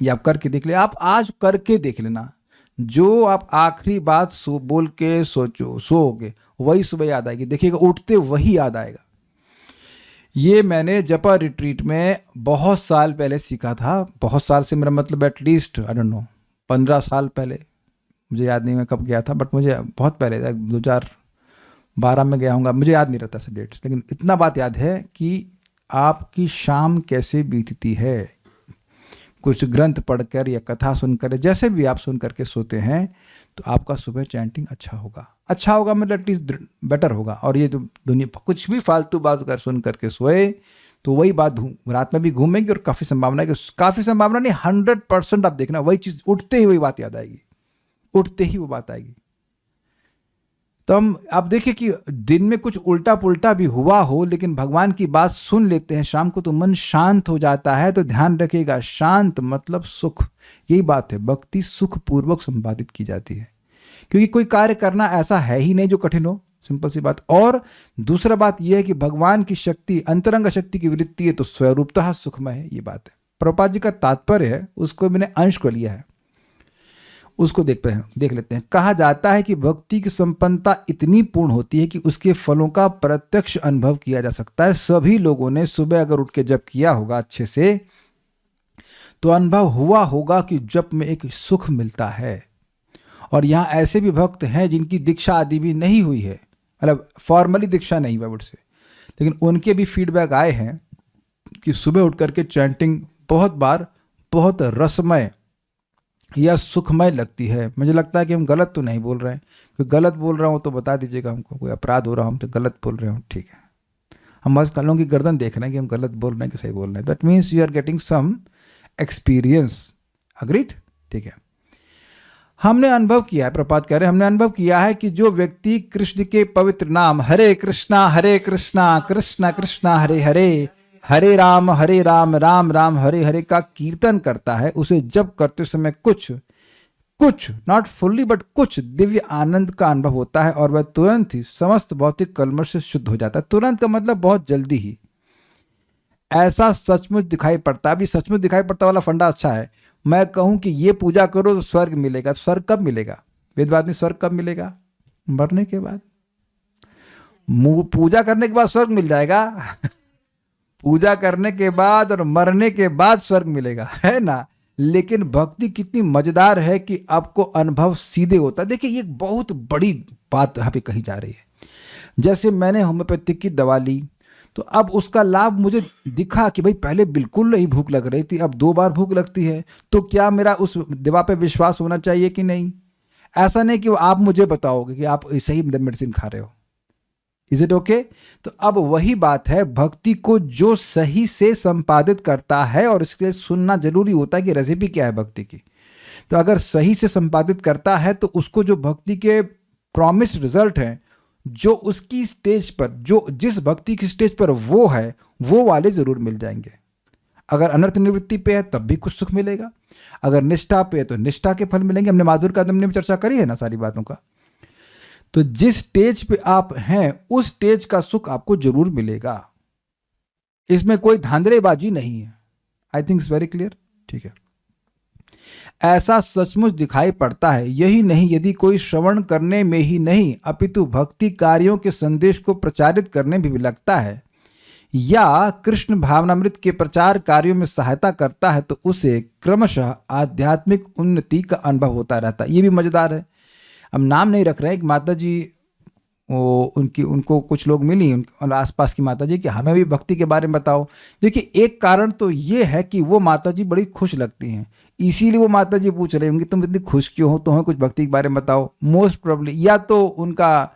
ये आप करके देख ले। आप आज करके देख लेना, जो आप आखिरी बात बोल के सोओगे वही सुबह याद आएगी। देखिएगा उठते वही याद आएगा। ये मैंने जपा रिट्रीट में बहुत साल पहले सीखा था। बहुत साल से मेरा मतलब एटलीस्ट आई डोंट नो 15 साल पहले, मुझे याद नहीं मैं कब गया था, बट मुझे बहुत पहले 2012 में गया हूँगा, मुझे याद नहीं रहता से डेट्स, लेकिन इतना बात याद है कि आपकी शाम कैसे बीतती है, कुछ ग्रंथ पढ़कर या कथा सुनकर, जैसे भी आप सुन करके सोते हैं, तो आपका सुबह चैंटिंग अच्छा होगा मतलब एटलीस्ट बेटर होगा। और ये तो दुनिया कुछ भी फालतू बात कर सुन करके सोए तो वही बात रात में भी घूमेगी, और काफ़ी संभावना है कि काफ़ी संभावना नहीं 100% आप देखना वही चीज़ उठते ही वही बात याद आएगी, उठते ही वो बात आएगी। तो हम आप देखिए कि दिन में कुछ उल्टा पुल्टा भी हुआ हो, लेकिन भगवान की बात सुन लेते हैं शाम को तो मन शांत हो जाता है। तो ध्यान रखिएगा, शांत मतलब सुख, यही बात है। भक्ति सुख पूर्वक संपादित की जाती है, क्योंकि कोई कार्य करना ऐसा है ही नहीं जो कठिन हो, सिंपल सी बात। और दूसरा बात यह है कि भगवान की शक्ति, अंतरंग शक्ति की वृत्ति है तो स्वरूपतः सुखमय है, ये बात है। प्रभुपाद जी का तात्पर्य है, उसको मैंने अंश को लिया है, उसको देख लेते हैं। कहा जाता है कि भक्ति की संपन्नता इतनी पूर्ण होती है कि उसके फलों का प्रत्यक्ष अनुभव किया जा सकता है। सभी लोगों ने सुबह अगर उठ के जप किया होगा अच्छे से, तो अनुभव हुआ होगा कि जप में एक सुख मिलता है। और यहाँ ऐसे भी भक्त हैं जिनकी दीक्षा आदि भी नहीं हुई है, मतलब फॉर्मली दीक्षा नहीं हुआ से, लेकिन उनके भी फीडबैक आए हैं कि सुबह उठ करके चैंटिंग बहुत बार बहुत रसमय या सुखमय लगती है। मुझे लगता है कि हम गलत तो नहीं बोल रहे हैं, कोई गलत बोल रहा हूँ तो बता दीजिएगा हमको, कोई अपराध हो रहा हम तो गलत बोल रहे हूँ, ठीक है। हम बस कलों की गर्दन देख रहे हैं कि हम गलत बोल रहे हैं कि सही बोल रहे हैं। That means you are getting some experience, agreed, ठीक है। हमने अनुभव किया है, प्रपात कह रहे हैं, हमने अनुभव किया है कि जो व्यक्ति कृष्ण के पवित्र नाम हरे कृष्णा कृष्णा कृष्णा हरे हरे, हरे राम राम राम हरे हरे का कीर्तन करता है, उसे जप करते समय कुछ नॉट फुल्ली बट कुछ दिव्य आनंद का अनुभव होता है, और वह तुरंत ही समस्त भौतिक कल्मश से शुद्ध हो जाता है। तुरंत का मतलब बहुत जल्दी ही। ऐसा सचमुच दिखाई पड़ता है। अभी सचमुच दिखाई पड़ता वाला फंडा अच्छा है। मैं कहूं कि ये पूजा करो तो स्वर्ग मिलेगा, स्वर्ग कब मिलेगा? वेदवादी स्वर्ग कब मिलेगा? मरने के बाद। पूजा करने के बाद स्वर्ग मिल जाएगा पूजा करने के बाद और मरने के बाद स्वर्ग मिलेगा, है ना। लेकिन भक्ति कितनी मजेदार है कि आपको अनुभव सीधे होता है। देखिए ये बहुत बड़ी बात यहाँ पे कही जा रही है। जैसे मैंने होम्योपैथिक की दवा ली तो अब उसका लाभ मुझे दिखा कि भाई पहले बिल्कुल नहीं भूख लग रही थी, अब 2 बार भूख लगती है। तो क्या मेरा उस दवा पे विश्वास होना चाहिए कि नहीं? ऐसा नहीं कि आप मुझे बताओगे कि आप सही मेडिसिन खा रहे हो। Is it okay? तो अब वही बात है, भक्ति को जो सही से संपादित करता है, और इसके लिए सुनना जरूरी होता है कि रेसिपी क्या है भक्ति की। तो अगर सही से संपादित करता है तो उसको जो भक्ति के प्रॉमिस रिजल्ट हैं, जो उसकी स्टेज पर, जो जिस भक्ति की स्टेज पर वो है, वो वाले जरूर मिल जाएंगे। अगर अनर्थ निवृत्ति पे है तब भी कुछ सुख मिलेगा, अगर निष्ठा पे है तो निष्ठा के फल मिलेंगे। हमने माधुर कादम में चर्चा करी है ना सारी बातों का। तो जिस स्टेज पे आप हैं उस स्टेज का सुख आपको जरूर मिलेगा, इसमें कोई धांधलेबाजी नहीं है। I think it's very clear, ठीक है। ऐसा सचमुच दिखाई पड़ता है। यही नहीं, यदि कोई श्रवण करने में ही नहीं अपितु भक्ति कार्यों के संदेश को प्रचारित करने में भी लगता है या कृष्ण भावनामृत के प्रचार कार्यों में सहायता करता है, तो उसे क्रमशः आध्यात्मिक उन्नति का अनुभव होता रहता है। ये भी मजेदार है। अब नाम नहीं रख रहे हैं, एक माता जी उनको कुछ लोग मिली आसपास की माता जी कि हमें भी भक्ति के बारे में बताओ। देखिए एक कारण तो ये है कि वो माता जी बड़ी खुश लगती हैं, इसीलिए वो माता जी पूछ रहे होंगे तुम इतनी खुश क्यों हो, तुम्हें कुछ भक्ति के बारे में बताओ। मोस्ट प्रोबेबली या तो उनका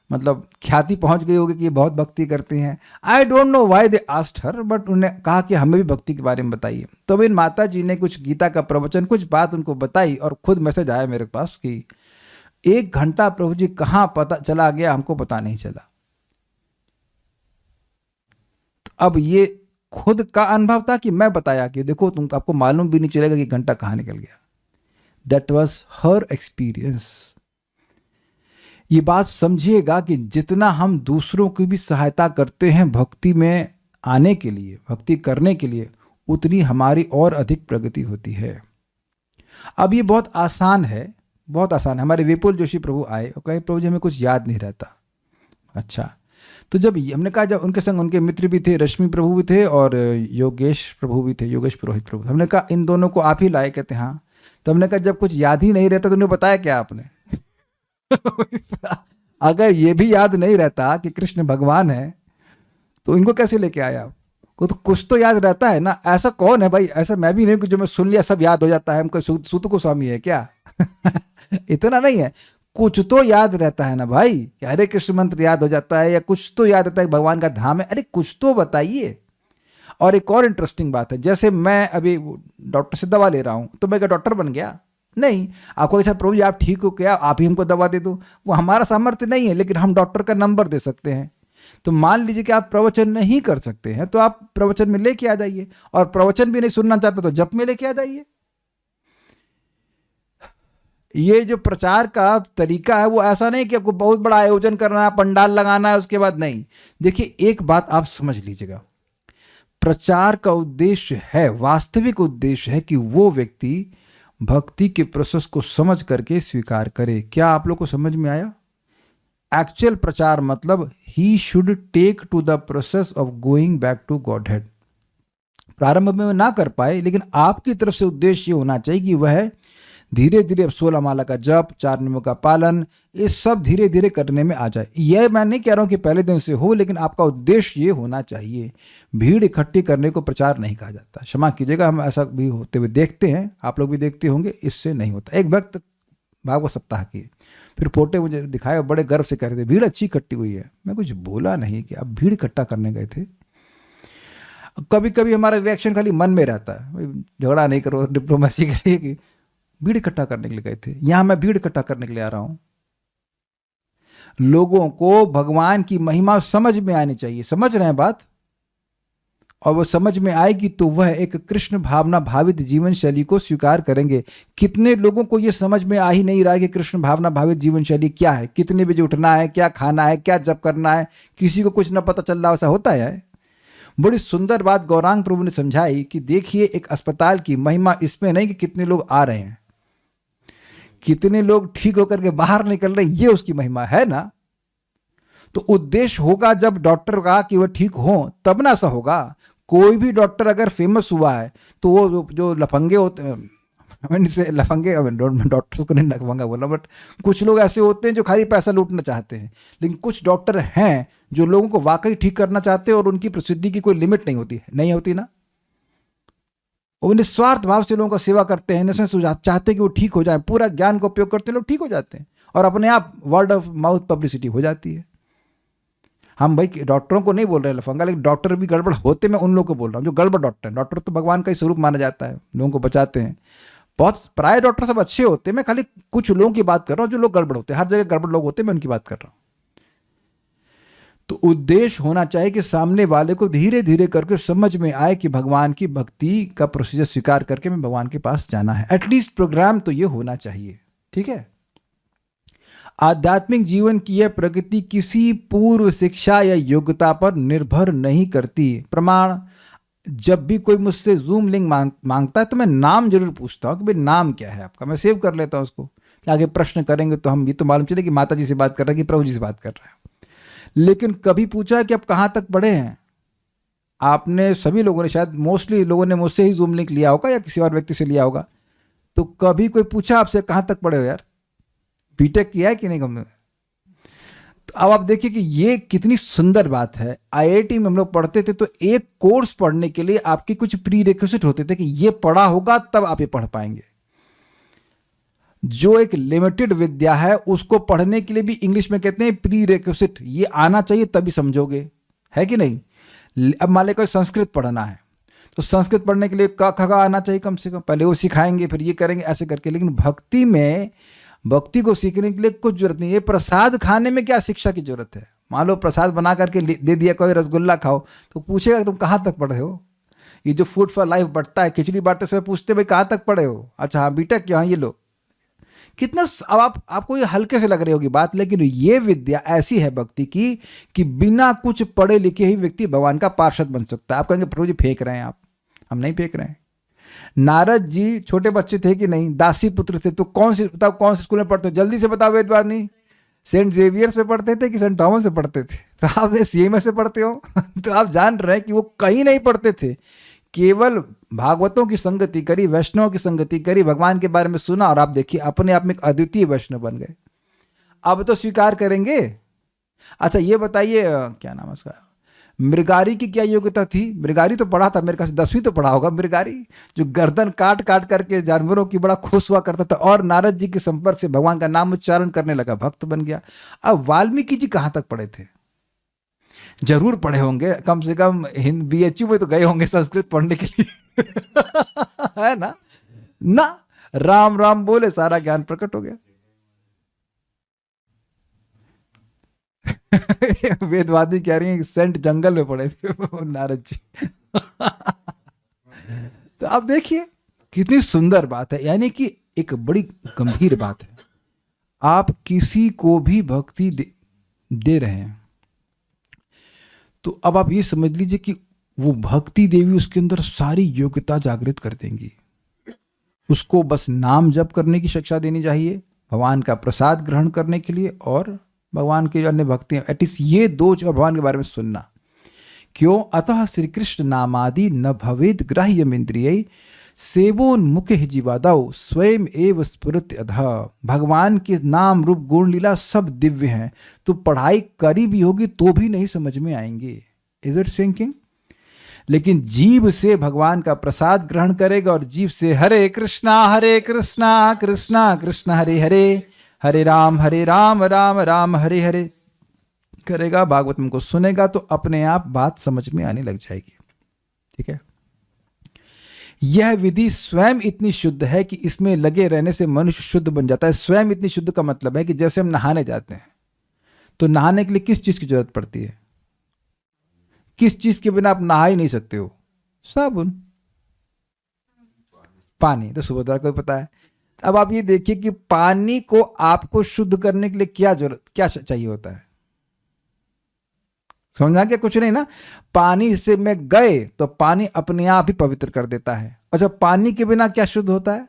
मतलब ख्याति पहुंच गई होगी कि ये बहुत भक्ति करती हैं। I don't know why they asked her, but उन्हें कहा कि हमें भी भक्ति के बारे में बताइए। तो इन माता जी ने कुछ गीता का प्रवचन, कुछ बात उनको बताई, और खुद मैसेज आया मेरे पास कि 1 घंटा प्रभु जी कहाँ पता चला गया हमको पता नहीं चला। तो अब ये खुद का अनुभव था कि मैं बताया कि देखो तुम, आपको मालूम भी नहीं चलेगा कि घंटा कहाँ निकल गया। That was her experience. ये बात समझिएगा कि जितना हम दूसरों की भी सहायता करते हैं भक्ति में आने के लिए, भक्ति करने के लिए, उतनी हमारी और अधिक प्रगति होती है। अब ये बहुत आसान है, बहुत आसान है। हमारे विपुल जोशी प्रभु आए और कहे प्रभु जी हमें कुछ याद नहीं रहता। अच्छा, तो जब हमने कहा, जब उनके संग उनके मित्र भी थे, रश्मि प्रभु भी थे और योगेश प्रभु भी थे, योगेश पुरोहित प्रभु, हमने कहा इन दोनों को आप ही लाए, कहते हाँ। तो हमने कहा जब कुछ याद ही नहीं रहता तो उन्हें बताया क्या आपने? अगर ये भी याद नहीं रहता कि कृष्ण भगवान है तो इनको कैसे लेके आया आप? वो तो कुछ तो याद रहता है ना। ऐसा कौन है भाई? ऐसा मैं भी नहीं कि जो मैं सुन लिया सब याद हो जाता है। हमको सूत गोस्वामी है क्या? इतना नहीं है, कुछ तो याद रहता है ना भाई। कि हरे कृष्ण मंत्र याद हो जाता है या कुछ तो याद रहता है भगवान का धाम है। अरे कुछ तो बताइए। और एक और इंटरेस्टिंग बात है, जैसे मैं अभी डॉक्टर से दवा ले रहा हूं तो मैं क्या डॉक्टर बन गया? नहीं। आपको ऐसा प्रभु जी आप ठीक हो क्या, आप ही हमको दवा दे दो, वो हमारा सामर्थ्य नहीं है, लेकिन हम डॉक्टर का नंबर दे सकते हैं। तो मान लीजिए कि आप प्रवचन नहीं कर सकते हैं तो आप प्रवचन में लेके आ जाइए, और प्रवचन भी नहीं सुनना चाहते तो जप में लेके आ जाइए। ये जो प्रचार का तरीका है वो ऐसा नहीं कि आपको बहुत बड़ा आयोजन करना है, पंडाल लगाना है, उसके बाद नहीं। देखिए एक बात आप समझ लीजिएगा, प्रचार का उद्देश्य है, वास्तविक उद्देश्य है कि वो व्यक्ति भक्ति के प्रोसेस को समझ करके स्वीकार करे। क्या आप लोग को समझ में आया? एक्चुअल प्रचार मतलब ही should take to the process of going back to Godhead. प्रारंभ में ना कर पाए, लेकिन आपकी तरफ से उद्देश्य ये होना चाहिए कि वह धीरे धीरे 16 माला का जप, 4 नियमों का पालन, ये सब धीरे धीरे करने में आ जाए। यह मैं नहीं कह रहा हूं कि पहले दिन से हो, लेकिन आपका उद्देश्य ये होना चाहिए। भीड़ इकट्ठी करने को प्रचार नहीं कहा जाता। क्षमा कीजिएगा, हम ऐसा भी होते हुए देखते हैं, आप लोग भी देखते होंगे, इससे नहीं होता। एक भक्त भागवत सप्ताह की फिर फोटो मुझे दिखाए, बड़े गर्व से कह रहे थे भीड़ अच्छी इकट्ठी हुई है। मैं कुछ बोला नहीं कि आप भीड़ इकट्ठा करने गए थे। कभी कभी हमारा रिएक्शन खाली मन में रहता है, झगड़ा नहीं करो डिप्लोमेसी के लिए, कि भीड़ इकट्ठा करने के लिए गए थे, यहां मैं भीड़ इकट्ठा करने के लिए आ रहा हूं। लोगों को भगवान की महिमा समझ में आनी चाहिए। समझ रहे हैं बात? और वो समझ में आएगी तो वह एक कृष्ण भावना भावित जीवन शैली को स्वीकार करेंगे। कितने लोगों को यह समझ में आ ही नहीं रहा है कि कृष्ण भावना भावित जीवन शैली क्या है, कितने बजे उठना है, क्या खाना है, क्या जप करना है, किसी को कुछ न पता चल रहा। ऐसा होता है। बड़ी सुंदर बात गौरांग प्रभु ने समझाई कि देखिए एक अस्पताल की महिमा इसमें नहीं कि कितने लोग आ रहे हैं, कितने लोग ठीक होकर के बाहर निकल रहे हैं, ये उसकी महिमा है ना। तो उद्देश्य होगा जब डॉक्टर का कि वह ठीक हो, तब ना ऐसा होगा। कोई भी डॉक्टर अगर फेमस हुआ है तो वो जो लफंगे होते हैं, से लफंगे, डॉक्टर्स को नहीं लफंगा बोला, बट कुछ लोग ऐसे होते हैं जो खाली पैसा लूटना चाहते हैं। लेकिन कुछ डॉक्टर हैं जो लोगों को वाकई ठीक करना चाहते हैं और उनकी प्रसिद्धि की कोई लिमिट नहीं होती, नहीं होती ना। वो निस्वार्थ भाव से लोगों का सेवा करते हैं, चाहते हैं कि वो ठीक हो जाए, पूरा ज्ञान का उपयोग करते हैं, लोग ठीक हो जाते हैं और अपने आप वर्ड ऑफ माउथ पब्लिसिटी हो जाती है। हम भाई डॉक्टरों को नहीं बोल रहे लफंगा, लेकिन डॉक्टर भी गड़बड़ होते, मैं उन लोगों को बोल रहा हूँ जो गड़बड़ डॉक्टर हैं। डॉक्टर तो भगवान का ही स्वरूप माना जाता है, लोगों को बचाते हैं। बहुत प्राय डॉक्टर सब अच्छे होते हैं, मैं खाली कुछ लोगों की बात कर रहा हूँ जो लोग गड़बड़ होते हैं। हर जगह गड़बड़ लोग होते हैं, मैं उनकी बात कर रहा हूँ। तो उद्देश्य होना चाहिए कि सामने वाले को धीरे धीरे करके समझ में आए कि भगवान की भक्ति का प्रोसीजर स्वीकार करके मैं भगवान के पास जाना है। एटलीस्ट प्रोग्राम तो ये होना चाहिए, ठीक है। आध्यात्मिक जीवन की यह प्रगति किसी पूर्व शिक्षा या योग्यता पर निर्भर नहीं करती। प्रमाण, जब भी कोई मुझसे जूम लिंक मांगता है तो मैं नाम जरूर पूछता हूँ कि भाई नाम क्या है आपका, मैं सेव कर लेता हूँ उसको। आगे प्रश्न करेंगे तो हम ये तो मालूम चले कि माता जी से बात कर रहा है कि प्रभु जी से बात कर रहा है। लेकिन कभी पूछा कि आप कहाँ तक पढ़े हैं? आपने सभी लोगों ने, शायद मोस्टली लोगों ने मुझसे ही जूम लिंक लिया होगा या किसी और व्यक्ति से लिया होगा। तो कभी कोई पूछा आपसे कहाँ तक पढ़े हो यार, बीटेक किया है कि नहीं हमने? तो अब आप देखिए कि ये कितनी सुंदर बात है। आईआईटी में हम लोग पढ़ते थे तो एक कोर्स पढ़ने के लिए आपके कुछ प्री रिक्विजिट होते थे कि ये पढ़ा होगा तब आप ये पढ़ पाएंगे। जो एक लिमिटेड विद्या है उसको पढ़ने के लिए भी इंग्लिश में कहते हैं प्री रिक्विजिट, ये आना चाहिए तभी समझोगे, है कि नहीं। अब मान लीजिए संस्कृत पढ़ना है तो संस्कृत पढ़ने के लिए क ख आना चाहिए कम से कम, पहले वो सिखाएंगे फिर ये करेंगे ऐसे करके। लेकिन भक्ति में, भक्ति को सीखने के लिए कुछ जरूरत नहीं है। प्रसाद खाने में क्या शिक्षा की जरूरत है? मान लो प्रसाद बना करके दे दिया, कोई रसगुल्ला खाओ, तो पूछेगा तुम कहाँ तक पढ़े हो। ये जो फूड फॉर लाइफ बढ़ता है, खिचड़ी बांटते समय पूछते भाई कहाँ तक पढ़े हो, अच्छा हाँ बीटेक क्या, ये लो। कितना अब आपको ये हल्के से लग रही होगी बात, लेकिन ये विद्या ऐसी है भक्ति की कि बिना कुछ पढ़े लिखे ही व्यक्ति भगवान का पार्षद बन सकता है। आप कहेंगे प्रभु जी फेंक रहे हैं आप, हम नहीं फेंक रहे हैं। नारद जी छोटे बच्चे थे कि नहीं, दासी पुत्र थे, तो कौन से स्कूल में पढ़ते हो, जल्दी से बताओ वेदवादी। सेंट जेवियर्स में पढ़ते थे कि सेंट थॉमस से पढ़ते थे? तो आप सीएमएस से पढ़ते हो तो आप जान रहे हैं कि वो कहीं नहीं पढ़ते थे, केवल भागवतों की संगति करी, वैष्णव की संगति करी, भगवान के बारे में सुना और आप देखिए अपने आप में एक अद्वितीय वैष्णव बन गए। अब तो स्वीकार करेंगे। अच्छा ये बताइए, क्या नाम है उसका, मृगारी की क्या योग्यता थी? मृगारी तो पढ़ा था, मेरे ख्याल से 10वीं तो पढ़ा होगा। मृगारी जो गर्दन काट काट करके जानवरों की बड़ा खुश हुआ करता था और नारद जी के संपर्क से भगवान का नाम उच्चारण करने लगा, भक्त बन गया। अब वाल्मीकि जी कहाँ तक पढ़े थे? जरूर पढ़े होंगे, कम से कम बीएचयू में तो गए होंगे संस्कृत पढ़ने के लिए है ना? राम राम बोले सारा ज्ञान प्रकट हो गया। वेदवादी कह रही हैं सेंट जंगल में पड़े थे नारद जी तो आप देखिए कितनी सुंदर बात है, यानी कि एक बड़ी गंभीर बात है। आप किसी को भी भक्ति दे रहे हैं तो अब आप ये समझ लीजिए कि वो भक्ति देवी उसके अंदर सारी योग्यता जागृत कर देंगी। उसको बस नाम जप करने की शिक्षा देनी चाहिए, भगवान का प्रसाद ग्रहण करने के लिए और भगवान के अन्य भक्तियां, एटलीस्ट ये दो जो भगवान के बारे में सुनना। क्यों? अतः श्री कृष्ण नामादि न भवेद ग्राह्यम इंद्रिय सेवोन्मुखे जीवादाओ स्वयं एव स्फुरति अधः। भगवान के नाम रूप गुण लीला सब दिव्य हैं, तो पढ़ाई करी भी होगी तो भी नहीं समझ में आएंगे। Is it sinking? लेकिन जीव से भगवान का प्रसाद ग्रहण करेगा और जीव से हरे कृष्णा कृष्णा कृष्ण हरे हरे, हरे राम राम राम हरे हरे करेगा, भागवतम को सुनेगा तो अपने आप बात समझ में आने लग जाएगी। ठीक है, यह विधि स्वयं इतनी शुद्ध है कि इसमें लगे रहने से मनुष्य शुद्ध बन जाता है। स्वयं इतनी शुद्ध का मतलब है कि जैसे हम नहाने जाते हैं तो नहाने के लिए किस चीज की जरूरत पड़ती है? किस चीज के बिना आप नहा ही नहीं सकते हो? साबुन, पानी। तो सुभद्रा को पता है। अब आप ये देखिए कि पानी को आपको शुद्ध करने के लिए क्या चाहिए होता है? समझा क्या? कुछ नहीं ना। पानी से में गए तो पानी अपने आप ही पवित्र कर देता है। अच्छा, पानी के बिना क्या शुद्ध होता है?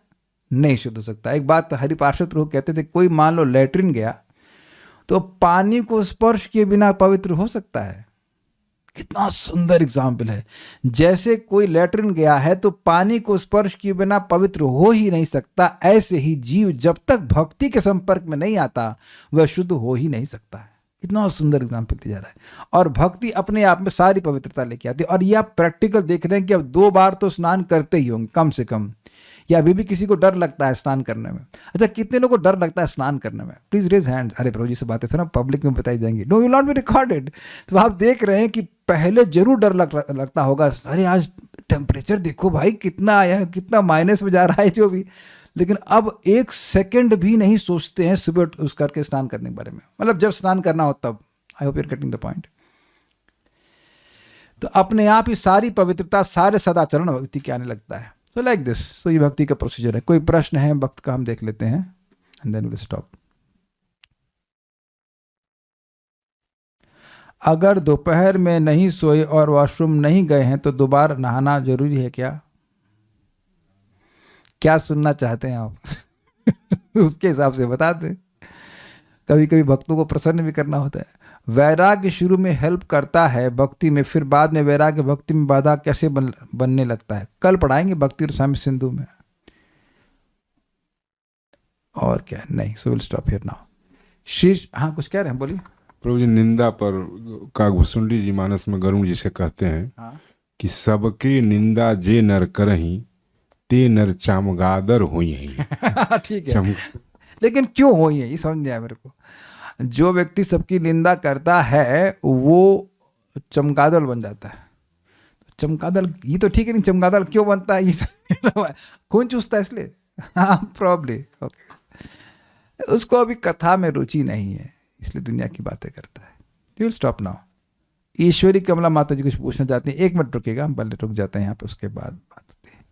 नहीं शुद्ध हो सकता। एक बात हरिपार्षद प्रभु कहते थे, कोई मान लो लेटरिन गया तो पानी को स्पर्श किए बिना पवित्र हो सकता है? कितना सुंदर एग्जाम्पल है। जैसे कोई लेटरिन गया है तो पानी को स्पर्श किए बिना पवित्र हो ही नहीं सकता, ऐसे ही जीव जब तक भक्ति के संपर्क में नहीं आता वह शुद्ध हो ही नहीं सकता है। कितना सुंदर एग्जाम्पल दिया जा रहा है। और भक्ति अपने आप में सारी पवित्रता लेके आती है। और ये आप प्रैक्टिकल देख रहे हैं कि अब 2 बार तो स्नान करते ही होंगे कम से कम, या अभी भी किसी को डर लगता है स्नान करने में? अच्छा, कितने लोगों को डर लगता है स्नान करने में? Please raise hand. अरे प्रभु जी से बातें ना पब्लिक में बताई जाएंगी, no will not be recorded. तो आप देख रहे हैं कि पहले जरूर डर लगता होगा, अरे आज टेम्परेचर देखो भाई कितना आया है, कितना माइनस में जा रहा है जो भी। लेकिन अब 1 सेकंड भी नहीं सोचते हैं सुबह उस करके स्नान करने के बारे में, मतलब जब स्नान करना हो तब। I hope you are getting the point. तो अपने आप ही सारी पवित्रता, सारे सदाचरण भक्ति के आने लगता है। So like this. सो ये भक्ति का प्रोसीजर है। कोई प्रश्न है भक्त का? हम देख लेते हैं and then we will stop. अगर दोपहर में नहीं सोए और वॉशरूम नहीं गए हैं तो दोबारा नहाना जरूरी है क्या? क्या सुनना चाहते हैं आप उसके हिसाब से बता दें। कभी कभी भक्तों को प्रसन्न भी करना होता है। वैराग्य शुरू में हेल्प करता है भक्ति में, फिर बाद में वैराग्य भक्ति में बाधा कैसे बनने लगता है? कल पढ़ाएंगे भक्ति रसायन सिंधु में। और क्या? नहीं। So will stop here now. शीश, हाँ कुछ कह रहे हैं, बोलिए। प्रभु जी, निंदा पर कागभूषुंडी जी मानस में गरुड़ जी से कहते हैं हाँ? कि सबके निंदा जे नर करही ते नर चमगादर हुई है। ठीक है, लेकिन क्यों हुई है ये समझ नहीं आया मेरे को। जो व्यक्ति सबकी निंदा करता है वो चमगादड़ बन जाता है। चमगादड़, ये तो ठीक है, नहीं चमगादड़ क्यों बनता है? ये खून चूसता है इसलिए। हाँ प्रॉब्ली। ओके, उसको अभी कथा में रुचि नहीं है इसलिए दुनिया की बातें करता है। You will stop now. Ishwari Kamla Mata ji कुछ पूछना चाहती हैं, 1 मिनट रुकेगा, हम पहले रुक जाते हैं यहाँ पे, उसके बाद बात।